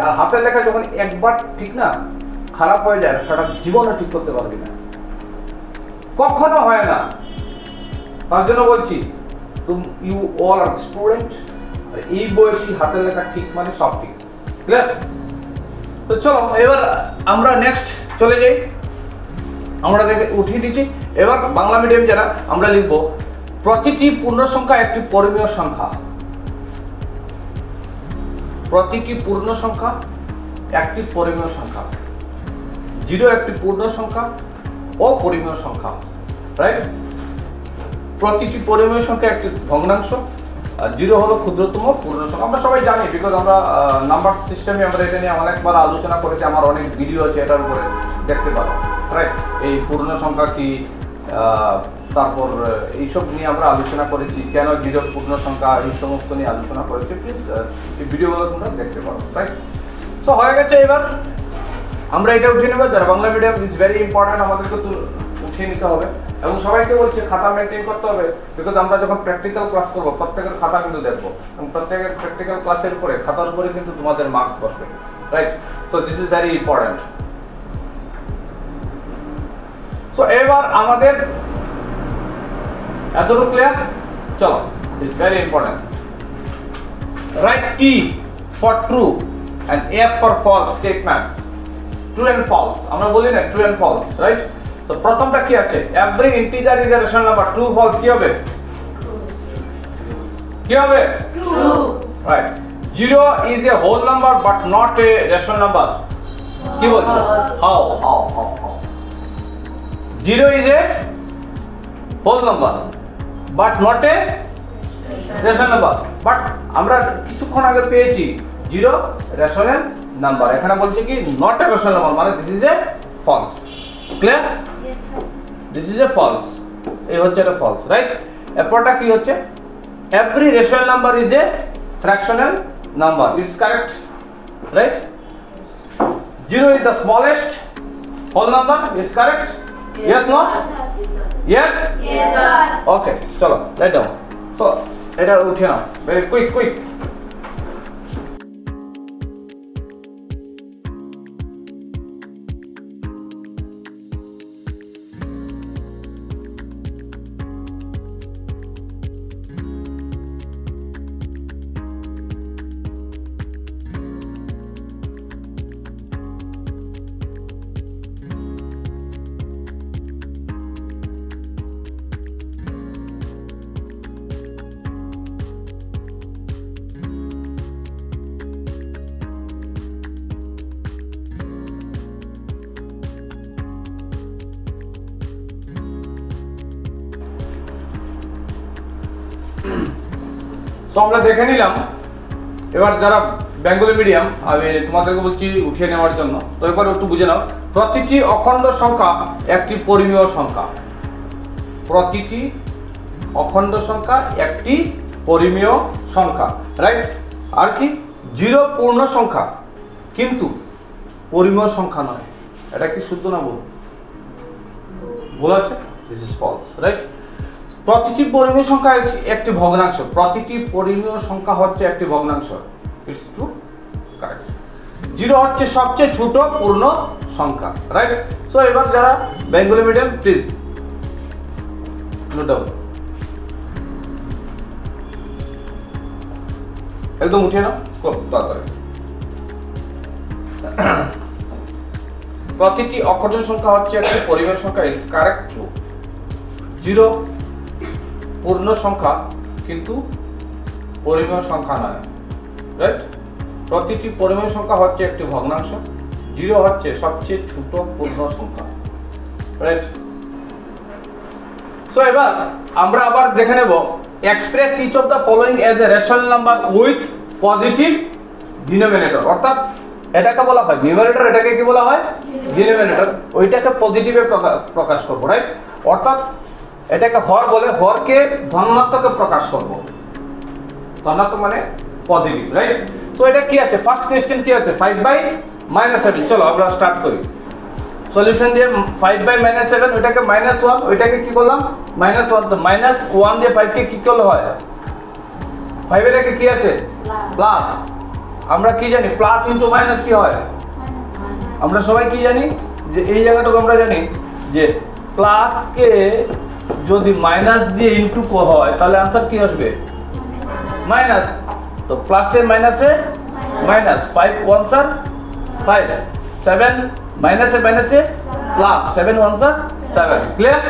আর হাতের লেখা যখন একবার ঠিক না খারাপ হয়ে যায় সেটা জীবনে ঠিক করতে পারবি না, কখনো হয় না। তার জন্য বলছি ইউ অল আর স্টুডেন্ট, এই বয়সী হাতের লেখা ঠিক মানে সব ঠিক, ক্লিয়ার? তো চলো এবার আমরা নেক্সট চলে যাই। আমরা দেখে উঠিয়ে দিচ্ছি। এবার বাংলা মিডিয়াম যারা আমরা লিখব প্রতিটি পূর্ণ সংখ্যা একটি পরিমেয় সংখ্যা। প্রতিটি পূর্ণ সংখ্যা একটি পরিমেয় সংখ্যা। 0 একটি পূর্ণ সংখ্যা, অপরিমেয় সংখ্যা, রাইট। প্রতিটি পরিমেয় সংখ্যা একটি ভগ্নাংশ, আর 0 হলো ক্ষুদ্রতম পূর্ণ সংখ্যা। আমরা সবাই জানি, বিকজ আমরা নাম্বার সিস্টেমে আমরা এটা নিয়ে অনেকবার আলোচনা করেছি, আমার অনেক ভিডিও আছে এটার উপরে, দেখতে পারো, রাইট। এই পূর্ণ সংখ্যা কি, তারপর এইসব নিয়ে আমরা আলোচনা করেছি, কেন 0 পূর্ণ সংখ্যা, এই সমস্ত নিয়ে আলোচনা করেছি। প্লিজ এই ভিডিওগুলো তোমরা দেখতে পারো, রাইট। সো হয়ে গেছে, এবার আমরা এটা উঠিয়ে নেবো। যারা Bangla medium is very important, আমাদেরকে উঠিয়ে নিতে হবে এবং সবাইকে বলছি খাতা মেনটেন করতে হবে, বিকজ আমরা যখন প্র্যাকটিক্যাল ক্লাস করবো প্রত্যেকের খাতা কিন্তু দেখবো এবং প্রত্যেকের প্র্যাকটিক্যাল ক্লাসের উপরে খাতার উপরে কিন্তু তোমাদের মার্কস বসবে, right. So this is very important. So এবার আমাদের এতটুকু ক্লিয়ার? চলো, is very important. Right T for true and F for false statements. True and false, আমরা বলি না true and false, রাইট। তো প্রথমটা কি আছে? Every integer is a rational number. True false কি হবে? কি হবে? True. Right. 0 is a whole number but not a rational number. কি বলছো? How 0 is a whole number but not a rational number. But আমরা কিছুক্ষণ আগে পেয়েছি 0 রেশনাল নাম্বার, এখানে বলছে কি নট এ রেশনাল নাম্বার, মানে this is a false. Clear? This is a false, এই হচ্ছে এটা ফলস, রাইট? এরপরটা কি হচ্ছে, every rational number is a fractional number, it's correct, right? 0 is the smallest whole number, is correct? Yes, no? Yes? Yes, sir. Okay, chalo, write down. So, এটা উঠে নাও, very quick. তো আমরা দেখে নিলাম। এবার যারা বেঙ্গলি মিডিয়াম, আমি তোমাদেরকে বলছি উঠিয়ে নেওয়ার জন্য, তো এবার একটু বুঝে নাও। প্রতিটি অখণ্ড সংখ্যা একটি পরিমেয় সংখ্যা, প্রতিটি অখণ্ড সংখ্যা একটি পরিমেয় সংখ্যা, রাইট? আর কি 0 পূর্ণ সংখ্যা কিন্তু পরিমেয় সংখ্যা নয়, এটা কি শুদ্ধ না ভুল? ভুল আছে, দিস ইজ ফলস, রাইট? প্রতিটি পরিমেয় সংখ্যা একটি ভগ্নাংশ, প্রতিটি পরিমেয় সংখ্যা হচ্ছে একটি ভগ্নাংশ, ইটস ট্রু, কারেক্ট। 0 হচ্ছে সবচেয়ে ছোট পূর্ণ সংখ্যা, রাইট? সো এবার যারা Bengali medium, please note down, একদম উঠে নাও, তাড়াতাড়ি। প্রতিটি অখণ্ড সংখ্যা হচ্ছে একটি পরিমেয় সংখ্যা, ইটস কারেক্ট, ট্রু। 0 পূর্ণ সংখ্যা কিন্তু পরিমেয় সংখ্যা নয়, রাইট? প্রতিটি পরিমেয় সংখ্যা হচ্ছে একটি ভগ্নাংশ, 0 হচ্ছে সবচেয়ে ছোট পূর্ণ সংখ্যা, রাইট? সো এবার আমরা আবার দেখে নেব, express each of the following as a rational number with positive denominator, অর্থাৎ এটাকে বলা হয় নিউমারেটর, এটাকে কি বলা হয় ডিনোমিনেটর, ওইটাকে পজিটিভে প্রকাশ করব, রাইট? অর্থাৎ এটাকে হর বলে, হরকে ধনাত্মকে প্রকাশ করব, ধনাত্মক মানে পজিটিভ, রাইট? তো এটা কি আছে, ফার্স্ট কোশ্চেন কি আছে, 5/-7। চলো আমরা স্টার্ট করি সলিউশন দিয়ে। 5/-7, ওইটাকে -1, ওইটাকে কি করলাম -1, তো -1 দিয়ে 5 কে কি করলে হয়, 5 এর আগে কি আছে প্লাস, আমরা কি জানি প্লাস ইনটু মাইনাস কি হয়, আমরা সবাই কি জানি যে এই জায়গাটুকু আমরা জানি যে প্লাসকে যদি মাইনাস দিয়ে ইনটু হয় তাহলে आंसर কি আসবে মাইনাস, তো প্লাসে মাইনাসে মাইনাস, 5 1 স্যার 5, 7 মাইনাসে মাইনাসে প্লাস, 7 1 স্যার 7, ক্লিয়ার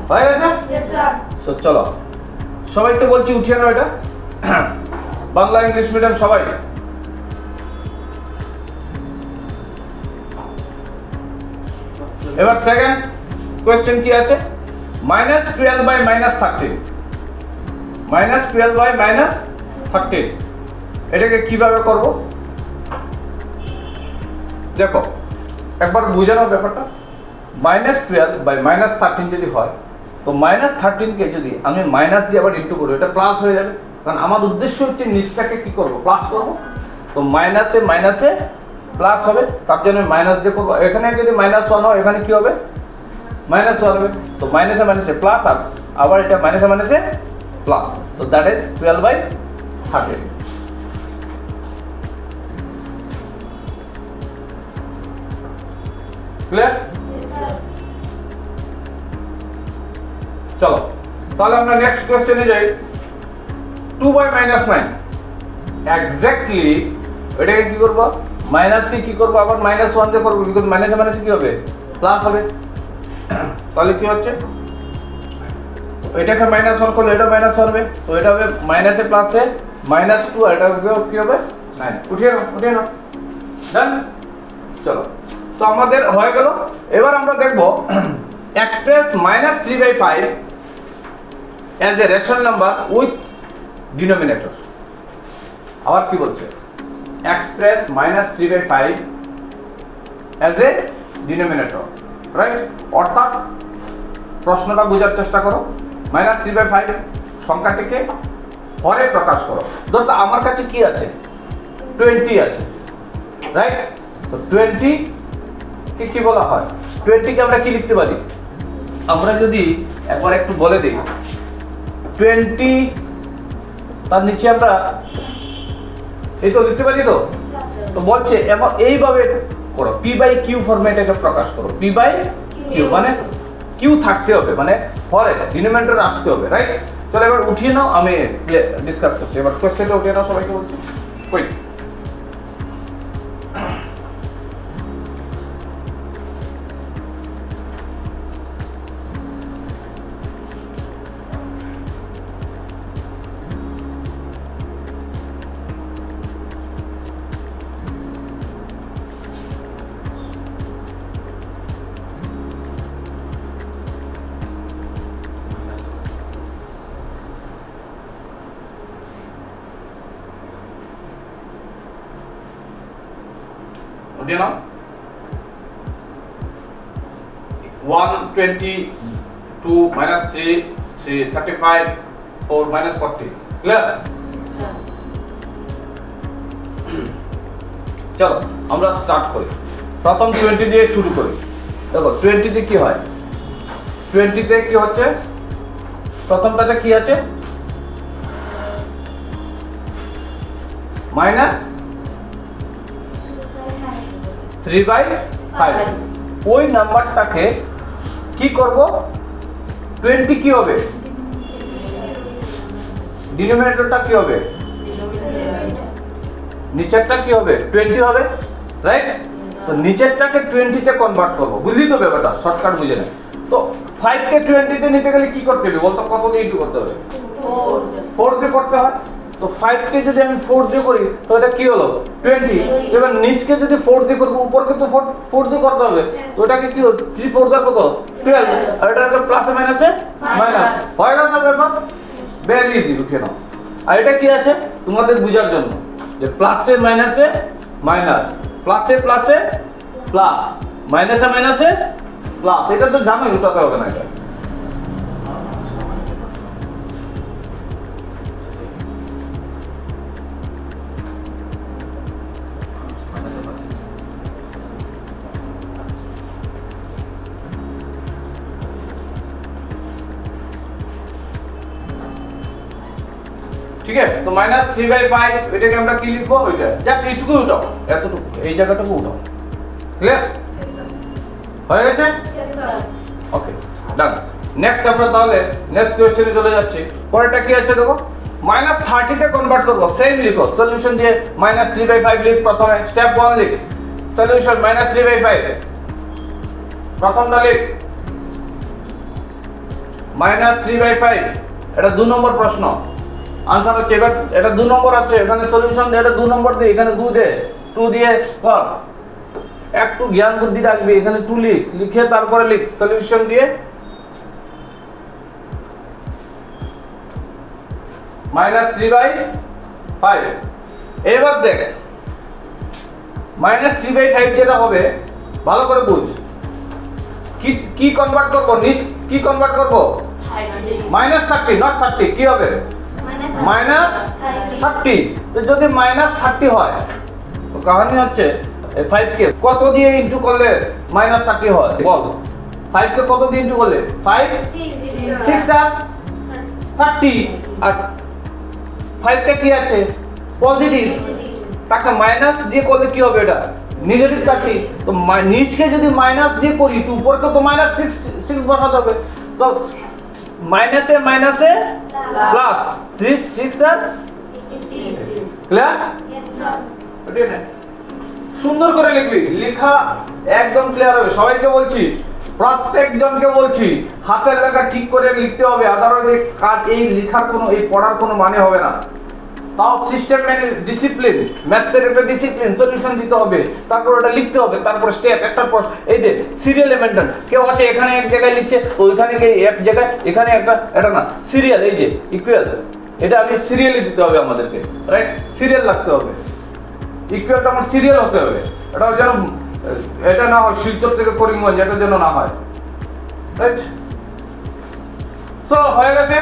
হয়ে গেছে? তো চলো সবাইকে বলছি উঠিয়ে নাও এটা, বাংলা ইংলিশ মিডিয়াম সবাই। এবার সেকেন্ড কোশ্চেন কি আছে, -12/-13, -12/-13, এটাকে কিভাবে করব দেখো একবার বুঝে নাও ব্যাপারটা। -12/-13 যদি হয় তো -13 কে যদি আমি মাইনাস দিয়ে আবার ইনটু করব, এটা প্লাস হয়ে যাবে, কারণ আমার উদ্দেশ্য হচ্ছে নিচটাকে কি করব প্লাস করব, তো মাইনাসে মাইনাসে প্লাস হবে, তার জন্য মাইনাস দিয়ে করব। এখানে যদি -1 হয় এখানে কি হবে -1 হবে, তো মাইনাসে মাইনাসে প্লাস, আর আবার এটা মাইনাসে মাইনাসে প্লাস, তো দ্যাট ইজ 12/13, ক্লিয়ার? চলো তাহলে আমরা নেক্সট কোশ্চেনে যাই। 2/-9, এক্স্যাক্টলি এটাকে কি করব, মাইনাসকে কি করব আবার -1 দিয়ে করব, বিকজ মাইনাসে মাইনাসে কি হবে প্লাস হবে, তাহলে কি হচ্ছে এটাকে -1 করলে এটা মাইনাস হবে, তো এটা হবে মাইনাসে প্লাসে -2, আর এটা কি হবে 9, উঠিয়ে নাও ডান। চলো তো আমাদের হয়ে গেল। এবার আমরা দেখব express -3/5 as a rational number with denominator. আবার কি বলছে, express -3/5 as a denominator, right? অর্থাৎ প্রশ্নটা বোঝার চেষ্টা করো, -3/5 সংখ্যাটিকে হরে প্রকাশ করো। ধরো আমার কাছে কি আছে, 20 আছে, রাইট? তো 20 কে কি বলা হয়, 20 কে আমরা কি লিখতে পারি, আমরা যদি একবার একটু বলে দিই 20 তার নিচে আমরা এই তো লিখতে পারি। তো বলছে এবং এইভাবে করো, p/q ফরম্যাটে এটা প্রকাশ করো। p/q মানে কিউ থাকতে হবে, মানে হরে ডিনোমিনেটর আসতে হবে, রাইট? চলো এবার উঠিয়ে নাও, আমি ডিসকাস করছি। এবার কোশ্চেনটা উঠিয়ে নাও সবাইকে বলছি, কুইক। উঠিয়ে নাও। 122 -3 35 4 -40, ক্লিয়ার? চলো আমরা স্টার্ট করি, প্রথম 20 দিয়ে শুরু করি। দেখো 20 তে কি হয়, 20 তে কি হচ্ছে, প্রথমটাতে কি আছে, -3/5। ওই নাম্বারটাকে কি করব, 20 কি হবে, ডিনোমিনেটরটা কি হবে, নিচেরটা কি হবে, 20 হবে, রাইট? তো নিচেরটাকে 20 তে কনভার্ট করব, বুঝলি তো ব্যাপারটা, শর্টকাট বুঝে নেই। তো 5 কে 20 তে নিতে গেলে কি করতে হবে বলতো, কত দিয়ে ইনটু করতে হবে, 4 দিয়ে করতে হয়। তো 5 কে যদি আমি 4 দিয়ে করি তো এটা কি হলো, 20। এবার নিচকে যদি 4 দিয়ে করব, উপরকে তো 4 দিয়ে করতে হবে, তো এটাকে কি হলো, 3 4 দা কত, 12। আর এটা প্লাসে মাইনাসে মাইনাস, হয়ে গেল না ব্যাপার, ভেরি ইজি, উঠে নাও। আর এটা কি আছে তোমাদের বোঝার জন্য, যে প্লাসে মাইনাসে মাইনাস, প্লাসে প্লাসে প্লাস, মাইনাসে মাইনাসে প্লাস, এটা তো জানোই, উঠাতে হবে না এটা। ঠিক আছে, তো -3/5 এটাকে আমরা কি লিখবো, ওইটা জাস্ট এইটুকু উঠাও, এতটুকু, এই জায়গাটাকে উঠাও, ক্লিয়ার হয়ে গেছে? ওকে, ডান। নেক্সট আমরা তাহলে নেক্সট কোশ্চেনে চলে যাচ্ছি। পরেরটা কি আছে দেখো, -30 তে কনভার্ট করব, সেম লিখো, সলিউশন দিয়ে -3/5 লিখ। প্রথমে স্টেপ 1 লিখ, সলিউশন -3/5, প্রথমটা লিখ -3/5, এটা 2 নম্বর প্রশ্ন, আনসার হচ্ছে। এবার এটা 2 নম্বর আছে, এখানে সলিউশন দিয়ে এটা 2 নম্বর দিয়ে, এখানে 2 দে, 2 দিয়ে কর, একটু জ্ঞান বুদ্ধি রাখবি, এখানে 2 লিখ, লিখে তারপরে লিখ সলিউশন দিয়ে -3/5। এবার দেখ -3/5 যেটা হবে, ভালো করে বুঝ, কি কনভার্ট করব, নিচ কি কনভার্ট করব, -30 নট 30, কি হবে -30। তো যদি -30 হয় তো কাহিনী হচ্ছে 5 কে কত দিয়ে ইনটু করলে -30 হয় বল, 5 কে কত দিয়ে ইনটু করলে, 5 6 আর 30, আর 5 টা কি আছে, পজিটিভ, তাকে মাইনাস দিয়ে করলে কি হবে, এটা নেগেটিভ 30। তো নিচকে যদি মাইনাস দিয়ে করি তো উপরকে তো -6 বসাতে হবে। তো মাইনাসে মাইনাসে প্লাস, 3 6 আর ক্লিয়ার, সুন্দর করে লিখবি, লেখা একদম ক্লিয়ার হবে। সবাইকে বলছি, প্রত্যেকজনকে বলছি, হাতের লেখা ঠিক করে লিখতে হবে, আদারওয়াইজ কাজ এই লেখার কোনো, এই পড়ার কোনো মানে হবে না। তাও সিস্টেম মানে ডিসিপ্লিন, ম্যাথসের একটা ডিসিপ্লিন, সলিউশন দিতে হবে, তারপর ওটা লিখতে হবে, তারপর স্টেপ একটার পর এই যে সিরিয়াল মেনটেন। কেউ আছে এখানে এক জায়গায় লিখছে, ওইখানে গিয়ে এক জায়গায়, এখানে একটা, এটা না সিরিয়াল, এই যে ইকুয়াল, এটা আমি সিরিয়ালি দিতে হবে আমাদেরকে, রাইট? সিরিয়াল লাগতে হবে, ইকুয়ালটা আমার সিরিয়াল হতে হবে, এটা যেন এটা না হয় শিলচর থেকে করিমগঞ্জ, এটা যেন না হয়, রাইট? সো হয়ে গেছে,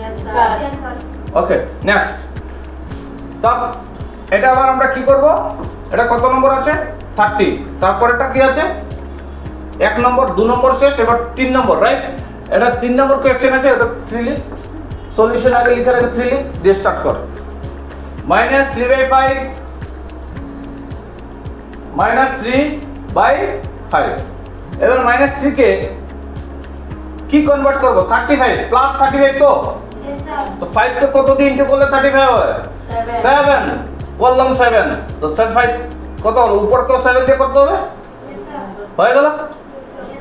Yes, sir. Yes, sir. Okay next. তো এটা আবার আমরা কি করব, এটা কত নম্বর আছে? 30। তারপর এটা কি আছে? 1 নম্বর, 2 নম্বর শেষ, এবার 3 নম্বর, রাইট? এটা 3 নম্বর কোশ্চেন আছে, এটা 3 লিখ, সলিউশন আগে লিখে রাখে 3 লিখ, দিয়ে স্টার্ট কর। -3/5 -3/5। এবার -3 কে কি কনভার্ট করব? 35 প্লাস 35 তো, Yes, sir. তো 5 কে কত দিয়ে ইনটু করলে 35 হয়? 7 করলাম 7, তো 5 কত হলো? উপর কেও 7 দিয়ে করতে হবে, Yes, sir. হয়ে গেল। Yes,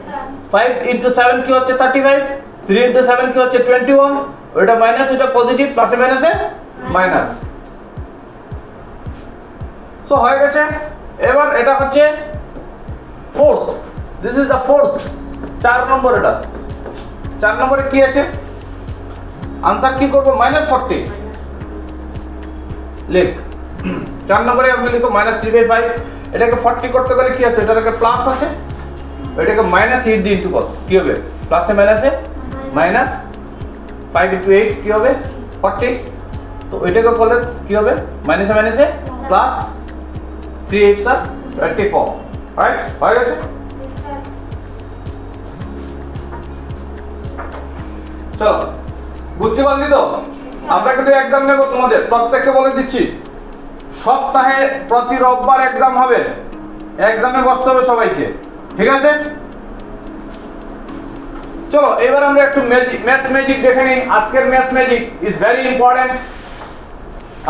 sir. 5 ইনটু 7 কি হচ্ছে? 35। 3 ইনটু 7 কি হচ্ছে? 21। ওটা মাইনাস, এটা পজিটিভ, প্লাসে মাইনাসে মাইনাস। সো হয়ে গেছে। এবার এটা হচ্ছে fourth, this is the fourth, 4 নম্বর। এটা 4 নম্বরে কি আছে? আনসার কি করব? -40 লিখ। 4 নম্বরে আপনি লিখো -3/5। এটাকে 40 করতে গেলে কি আছে? এটাকে প্লাস আছে, এটাকে মাইনাস 8 দিয়ে ইনটু কর, কি হবে? প্লাসে মাইনাসে মাইনাস, 5 ইনটু 8 কি হবে? 40। তো এটাকে করলে কি হবে? মাইনাসে মাইনাসে প্লাস, 3 8 24, রাইট? হয়ে গেছে। Yes, sir. চলো, বুঝতে পারলি তো? আমরা কিন্তু এক্সাম নেব তোমাদের, প্রত্যেককে বলে দিচ্ছি, সপ্তাহে প্রতি রোববার এক্সাম হবে, এক্সামে বসতে হবে সবাইকে, ঠিক আছে? চলো এবার আমরা একটু ম্যাথ ম্যাজিক দেখে নিই। আজকের math magic is very important,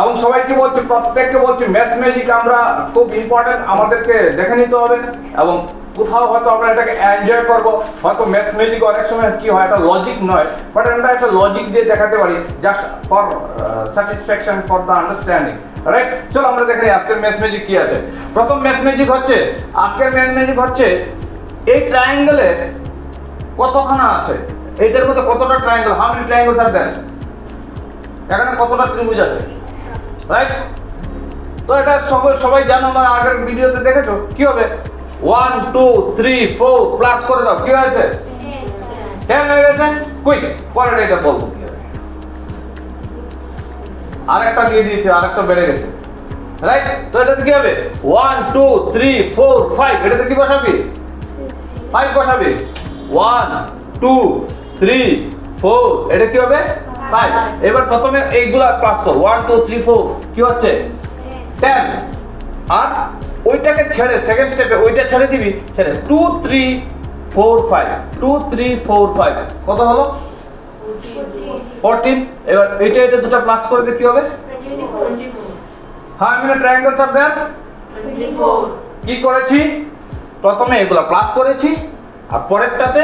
এবং সবাইকে বলছি, প্রত্যেককে বলছি, ম্যাথ ম্যাজিক আমরা খুব ইম্পর্টেন্ট, আমাদেরকে দেখে নিতে হবে, এবং কোথাও হয়তো আমরা এটাকে এনজয় করব। হয়তো ম্যাথ ম্যাজিক অনেক সময় কি হয়, এটা লজিক নয়, বাট আমরা একটা লজিক দিয়ে দেখাতে পারি, just for satisfaction, for the understanding, right? চলো আমরা দেখে নিই আজকের ম্যাথ ম্যাজিক কি আছে। প্রথম ম্যাথ ম্যাজিক হচ্ছে, আজকের ম্যাথ ম্যাজিক হচ্ছে, এই ট্রায়াঙ্গেলে কতখানা আছে, এইটার মধ্যে কতটা ট্রায়াঙ্গেল, হাউ মেনি ট্রায়াঙ্গেলস আর দেয়ার, এখানে কতটা ত্রিভুজ আছে, রাইট? তো এটা সবাই জানো, আমার আগের ভিডিওতে দেখেছো। কি হবে? 1 2 3 4 প্লাস করে দাও, কি হয়েছে? 10 হয়ে গেছে। কুইক পরের এটা বলবো কি হবে। আরেকটা দিয়ে দিয়েছে, আরেকটা বেড়ে গেছে, রাইট? তো এটাতে কি হবে? 1 2 3 4 5, এটাতে কি বসাবি? 5 বসাবি। 1 2 3 4, এটা কি হবে? 5। এবার প্রথমে এইগুলা প্লাস কর, 1 2 3 4 কি হচ্ছে? 10। আর ওইটাকে ছেড়ে সেকেন্ড স্টেপে ওইটা ছেড়ে দিবি, ছেড়ে 2 3 4 5, 2 3 4 5 কত হলো? 14। এবার এটা দুটো প্লাস করে দিলে কি হবে? 24. হ্যাঁ, আমি ট্রায়াঙ্গেলস আর দেন 24. কি করেছি? প্রথমে এগুলা প্লাস করেছি, আর পরেরটাতে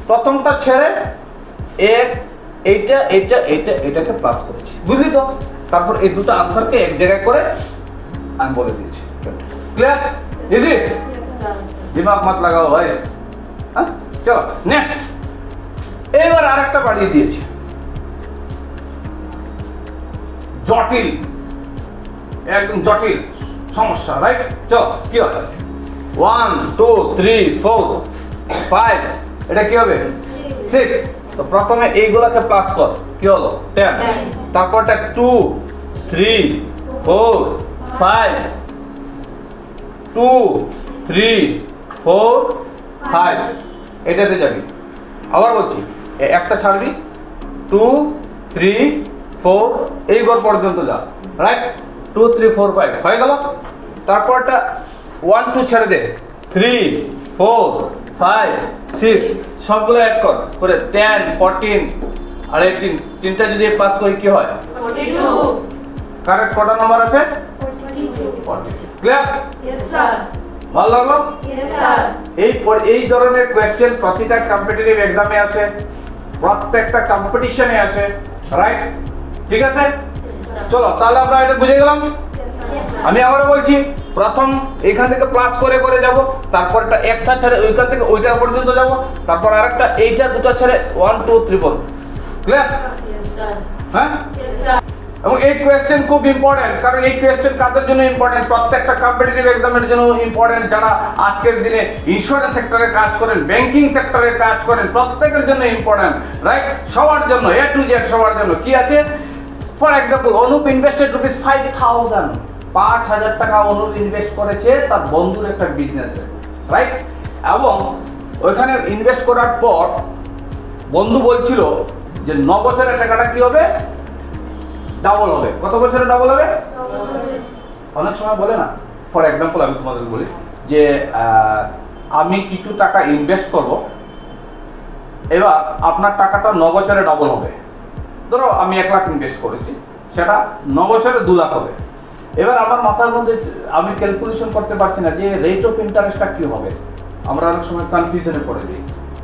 প্রথমটা ছেড়ে এটাকে প্লাস করেছি, বুঝলি তো? তারপর এই দুটো আনসারকে এক জায়গায় করে আমি বলে দিয়েছি। ক্লিয়ার? ইজি? Yes, sir. দিমাগ মত লাগাও ভাই। হ্যাঁ, চলো নেক্সট। এবার আরেকটা বাড়িয়ে দিয়েছি, জটিল, একদম জটিল সমস্যা, রাইট? চলো কি হবে? 1 2 3 4 5, এটা কি হবে? 6। তো প্রথমে এইগুলাকে প্লাস কর, কি হলো? 10। তারপরটা 2 3 4 5, 2 3 4 5, এটাতে যাবি। আবার বলছি, একটা ছাড়বি, 2 3 4 এই ঘর পর্যন্ত যা, রাইট? 2 3 4 5 হয়ে গেল। তারপরটা 1 2 ছেড়ে দে, 3 4 5 6 সবগুলো অ্যাড কর, করে 10 14 আর 18, তিনটা যদি প্লাস করি কি হয়? 42. কারেক্ট কটা নাম্বার আছে? 42. ক্লিয়ার? Yes, sir. ভালো লাগলো? Yes, sir. এই ধরনের কোয়েশ্চেন প্রতিটা কম্পিটিটিভ এক্সামে আসে, প্রত্যেকটা কম্পিটিশনে আসে, রাইট? ঠিক আছে, Yes, sir. চলো তাহলে আমরা এটা বুঝে গেলাম। আমি আবারও বলছি, প্রথম এখান থেকে প্লাস করে করে যাব, তারপর একটা একটা ছেড়ে ওইখান থেকে ওইটা পর্যন্ত যাব, তারপর আরেকটা এইটা দুটো ছেড়ে 1 2 3 4। ক্লিয়ার? Yes, sir. হ্যাঁ, Yes, sir. এবং এই কোয়েশ্চেন খুব ইম্পর্টেন্ট, কারণ এই কোয়েশ্চেন কাদের জন্য ইম্পর্টেন্ট? প্রত্যেকটা কম্পিটিটিভ এক্সামের জন্য ইম্পর্টেন্ট। যারা আজকের দিনে ইন্স্যুরেন্স সেক্টরে কাজ করেন, ব্যাংকিং সেক্টরে কাজ করেন, প্রত্যেকের জন্য ইম্পর্টেন্ট, রাইট? সবার জন্য, এ টু জেড সবার জন্য। কি আছে? For example, Anup invested rupees 5000, 5000 টাকা অনুপ ইনভেস্ট করেছে তার বন্ধুর একটা বিজনেসে, রাইট? এবং ওইখানে ইনভেস্ট করার পর বন্ধু বলছিল যে 9 বছরের টাকাটা কি হবে? ডাবল হবে। কত বছরে ডাবল হবে? অনেক সময় বলে না, ফর এক্সাম্পল আমি তোমাদের বলি যে আমি কিছু টাকা ইনভেস্ট করব, এবার আপনার টাকাটা 9 বছরে ডাবল হবে। ধরো আমি 1 লাখ ইনভেস্ট করেছি, সেটা 9 বছরে 2 লাখ হবে। এবার আমার মাথার মধ্যে আমি ক্যালকুলেশন করতে পারছি না যে রেট অফ ইন্টারেস্টটা কি হবে। আমরা অনেক সময় কনফিউশনে পড়ে যাই,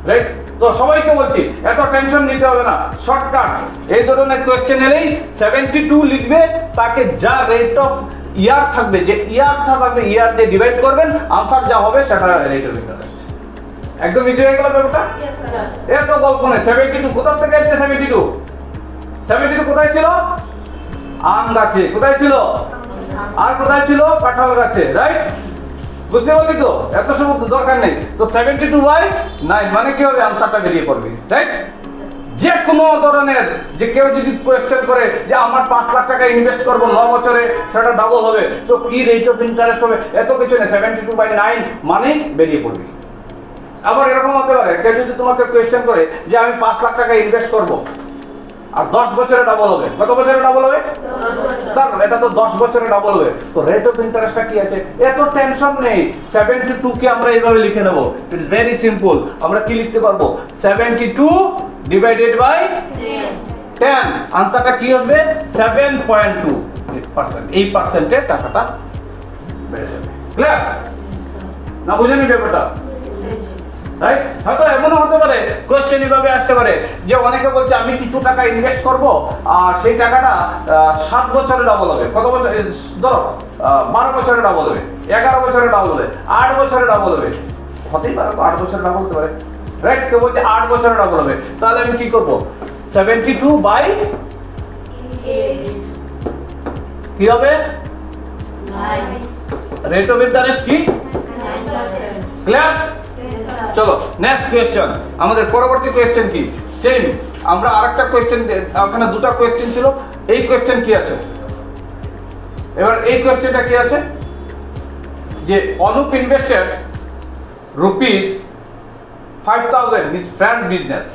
রাইট? তো সবাইকে বলছি এত টেনশন নিতে হবে না, শর্টকাট। এই ধরনের কোয়েশ্চেন এলেই 72 লিখবে, তাকে যা রেট অফ ইয়ার থাকবে, যে ইয়ারটা থাকবে ইয়ার দিয়ে ডিভাইড করবেন, আনসার যা হবে সেটা রেট অফ ইন্টারেস্ট। একদম ইজি হয়ে গেল ব্যাপারটা। Yes, sir. এত গল্প নেই। 72 কোথা থেকে আসছে? 72 কোথায় ছিল? আম গাছে। কোথায় ছিল? আর কোথায় ছিল? কাঁঠাল গাছে, রাইট? বুঝতে পারলি তো? এত সময় দরকার নেই। তো 72/9 মানে কি হবে? আনসারটা বেরিয়ে পড়বে, রাইট? যে কোনো ধরনের, যে কেউ যদি কোয়েশ্চেন করে যে আমার 5 লাখ টাকা ইনভেস্ট করবো 9 বছরে, সেটা ডাবল হবে, তো কি রেট অফ ইন্টারেস্ট হবে? এত কিছু নেই, 72/9 মানে বেরিয়ে পড়বে। আবার এরকম হতে পারে, কেউ যদি তোমাকে কোয়েশ্চেন করে যে আমি 5 লাখ টাকা ইনভেস্ট করব আর 10 বছরে ডাবল হবে। কত বছরে ডাবল হবে? স্যার এটা তো 10 বছরে ডাবল হবে, তো রেট অফ ইন্টারেস্টটা কি আছে? এত টেনশন নেই। 72 কে আমরা এইভাবে লিখে নেব। It is very simple. আমরা কি লিখতে পারবো? 72 ডিভাইডেড বাই 10। আনসারটা কি হবে? 7.2%। এই পার্সেন্টের টাকাটা বেড়ে যাবে। ক্লিয়ার না? বুঝেনি ব্যাপারটা? রাইট? হয়তো এমনও হতে পারে, কোয়েশ্চেন এভাবে আসতে পারে যে অনেকে বলছে আমি কিছু টাকা ইনভেস্ট করব আর সেই টাকাটা 7 বছরে ডাবল হবে। কত বছর? ধরো 12 বছরে ডাবল হবে, 11 বছরে ডাবল হবে, 8 বছরে ডাবল হবে। হতেই পারে 8 বছরে ডাবল হতে পারে, রাইট? কেউ বলছে 8 বছরে ডাবল হবে, তাহলে আমি কি করব? 72/, কি হবে? 9. রেট অফ ইন্টারেস্ট কি? 9%. ক্লিয়ার? Yes, sir. চলো নেক্সট কোয়েশ্চেন। আমাদের পরবর্তী কোয়েশ্চেন কি? সেম। আমরা আরেকটা কোয়েশ্চেন, ওখানে দুটো কোয়েশ্চেন ছিল। এই কোয়েশ্চেন কি আছে? এবার এই কোয়েশ্চেনটা কি আছে যে Anup invested rupees 5000 his friend business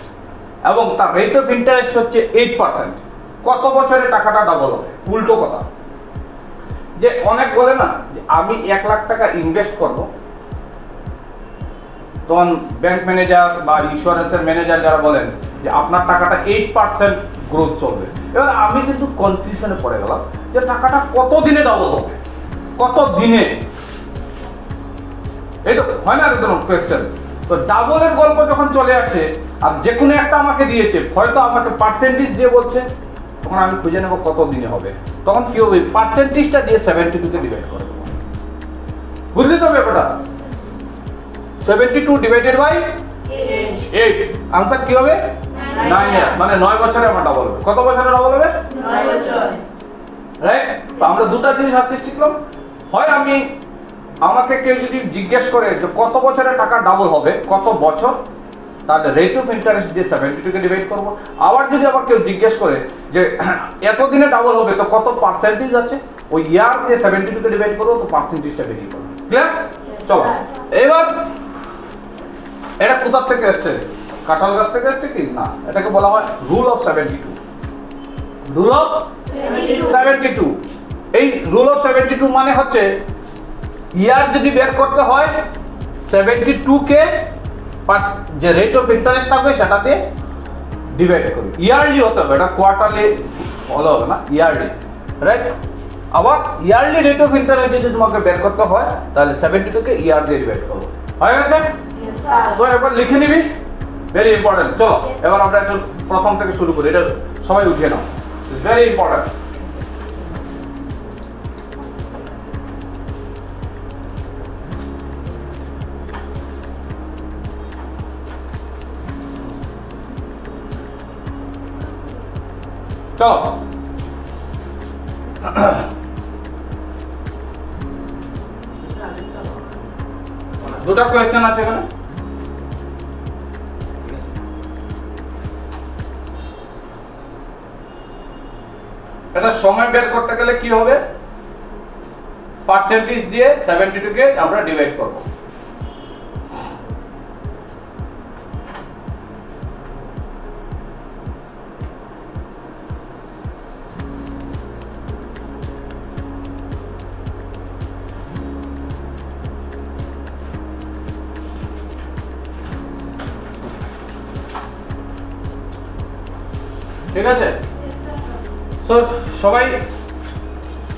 এবং তার রেট অফ ইন্টারেস্ট হচ্ছে 8%। কত বছরে টাকাটা ডাবল হবে? উল্টো কথা, যে অনেক বলে না যে আমি 1 লাখ টাকা ইনভেস্ট করব, তখন ব্যাংক ম্যানেজার বা ইন্স্যুরেন্সের ম্যানেজার যারা বলেন যে আপনার টাকাটা 8% গ্রোথ চলবে। এবার আমি কিন্তু কনফিউশনে পড়ে গেলাম যে টাকাটা কত দিনে ডাবল হবে, কত দিনে? এই তো হয় না এরকম কোয়েশ্চেন। তো ডাবলের গল্প যখন চলে আসে আর যে কোনো একটা আমাকে দিয়েছে, হয়তো আমাকে পার্সেন্টেজ দিয়ে বলছে, তখন আমি খুঁজে নেব কত দিনে হবে। তখন কি হবে? পার্সেন্টেজটা দিয়ে 72 কে ডিভাইড করে দেবো। বুঝলি তো ব্যাপারটা? 72 ডিভাইডেড বাই 8, আনসার কি হবে? 9 মানে 9 বছরে আমার ডাবল হবে। কত বছরে ডাবল হবে? 9 বছর. রাইট? তো আমরা দুটো জিনিস আজকে শিখলাম। হয় আমাকে কেউ যদি জিজ্ঞেস করে যে কত বছরে টাকা ডাবল হবে, কত বছর, তাহলে রেট অফ ইন্টারেস্ট দিয়ে 72 কে ডিভাইড করব। আবার যদি আবার কেউ জিজ্ঞেস করে যে এত দিনে ডাবল হবে, তো কত পার্সেন্টেজ আছে, ওই ইয়ার দিয়ে 72 কে ডিভাইড করবো, তো পার্সেন্টেজটা বেরিয়ে পড়বে। ক্লিয়ার? চলো এবার এটা কোথা থেকে এসছে? কাঁঠাল গাছ থেকে এসছে কি না? এটাকে বলা হয় রুল অফ 72। Rule of 72। এই রুল অফ 72 মানে হচ্ছে ইয়ার যদি বের করতে হয় 72 কে যে রেট অফ ইন্টারেস্ট থাকবে সেটাতে ডিভাইড করি। ইয়ারলি হতে হবে, এটা কোয়ার্টারলি ভালো হবে না, ইয়ারলি, রাইট? আবার ইয়ারলি রেট অফ ইন্টারেস্ট যদি তোমাকে বের করতে হয় তাহলে 72 কে ইয়ার দিয়ে ডিভাইড করবো। হয়ে গেছে? Yes, sir. তো এবার লিখে নিবি ভেরি ইম্পর্টেন্ট। চলো এবার আমরা একটু প্রথম থেকে শুরু করি, এটা সবাই উঠিয়ে নাও, ইটস ভেরি ইম্পর্টেন্ট। চলো দুটো কোয়েশ্চেন আছে এখানে। এটা সময় বের করতে গেলে কি হবে, পার্সেন্টেজ দিয়ে 72 কে আমরা ডিভাইড করব। ঠিক আছে, তো সবাই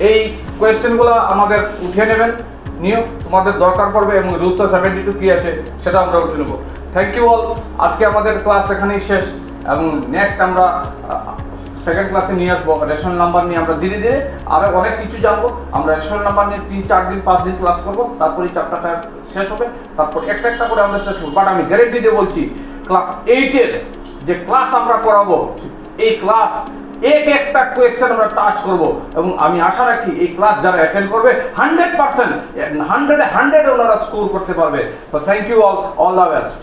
এই কোয়েশ্চেনগুলো আমাদের উঠিয়ে নেবেন, নিও তোমাদের দরকার পড়বে, এবং রুলস অফ 72 কি আছে সেটা আমরা উঠে নেব। Thank you all. আজকে আমাদের ক্লাস এখানেই শেষ, এবং নেক্সট আমরা সেকেন্ড ক্লাসে নিয়ে আসবো রেশন নাম্বার নিয়ে। আমরা ধীরে ধীরে আরো অনেক কিছু জানবো। আমরা রেশন নাম্বার নিয়ে 3-4 দিন 5 দিন ক্লাস করবো, তারপরে চ্যাপ্টারটা শেষ হবে, তারপর একটা একটা করে আমরা শেষ করবো। বাট আমি গ্যারেন্টি দিয়ে বলছি, ক্লাস 8-এর যে ক্লাস আমরা করাবো, এই ক্লাস একটা কোয়েশ্চেন আমরা টাচ করবো, এবং আমি আশা রাখি এই ক্লাস যারা অ্যাটেন্ড করবে 100% 100 ওনারা স্কোর করতে পারবে। তো thank you all the best.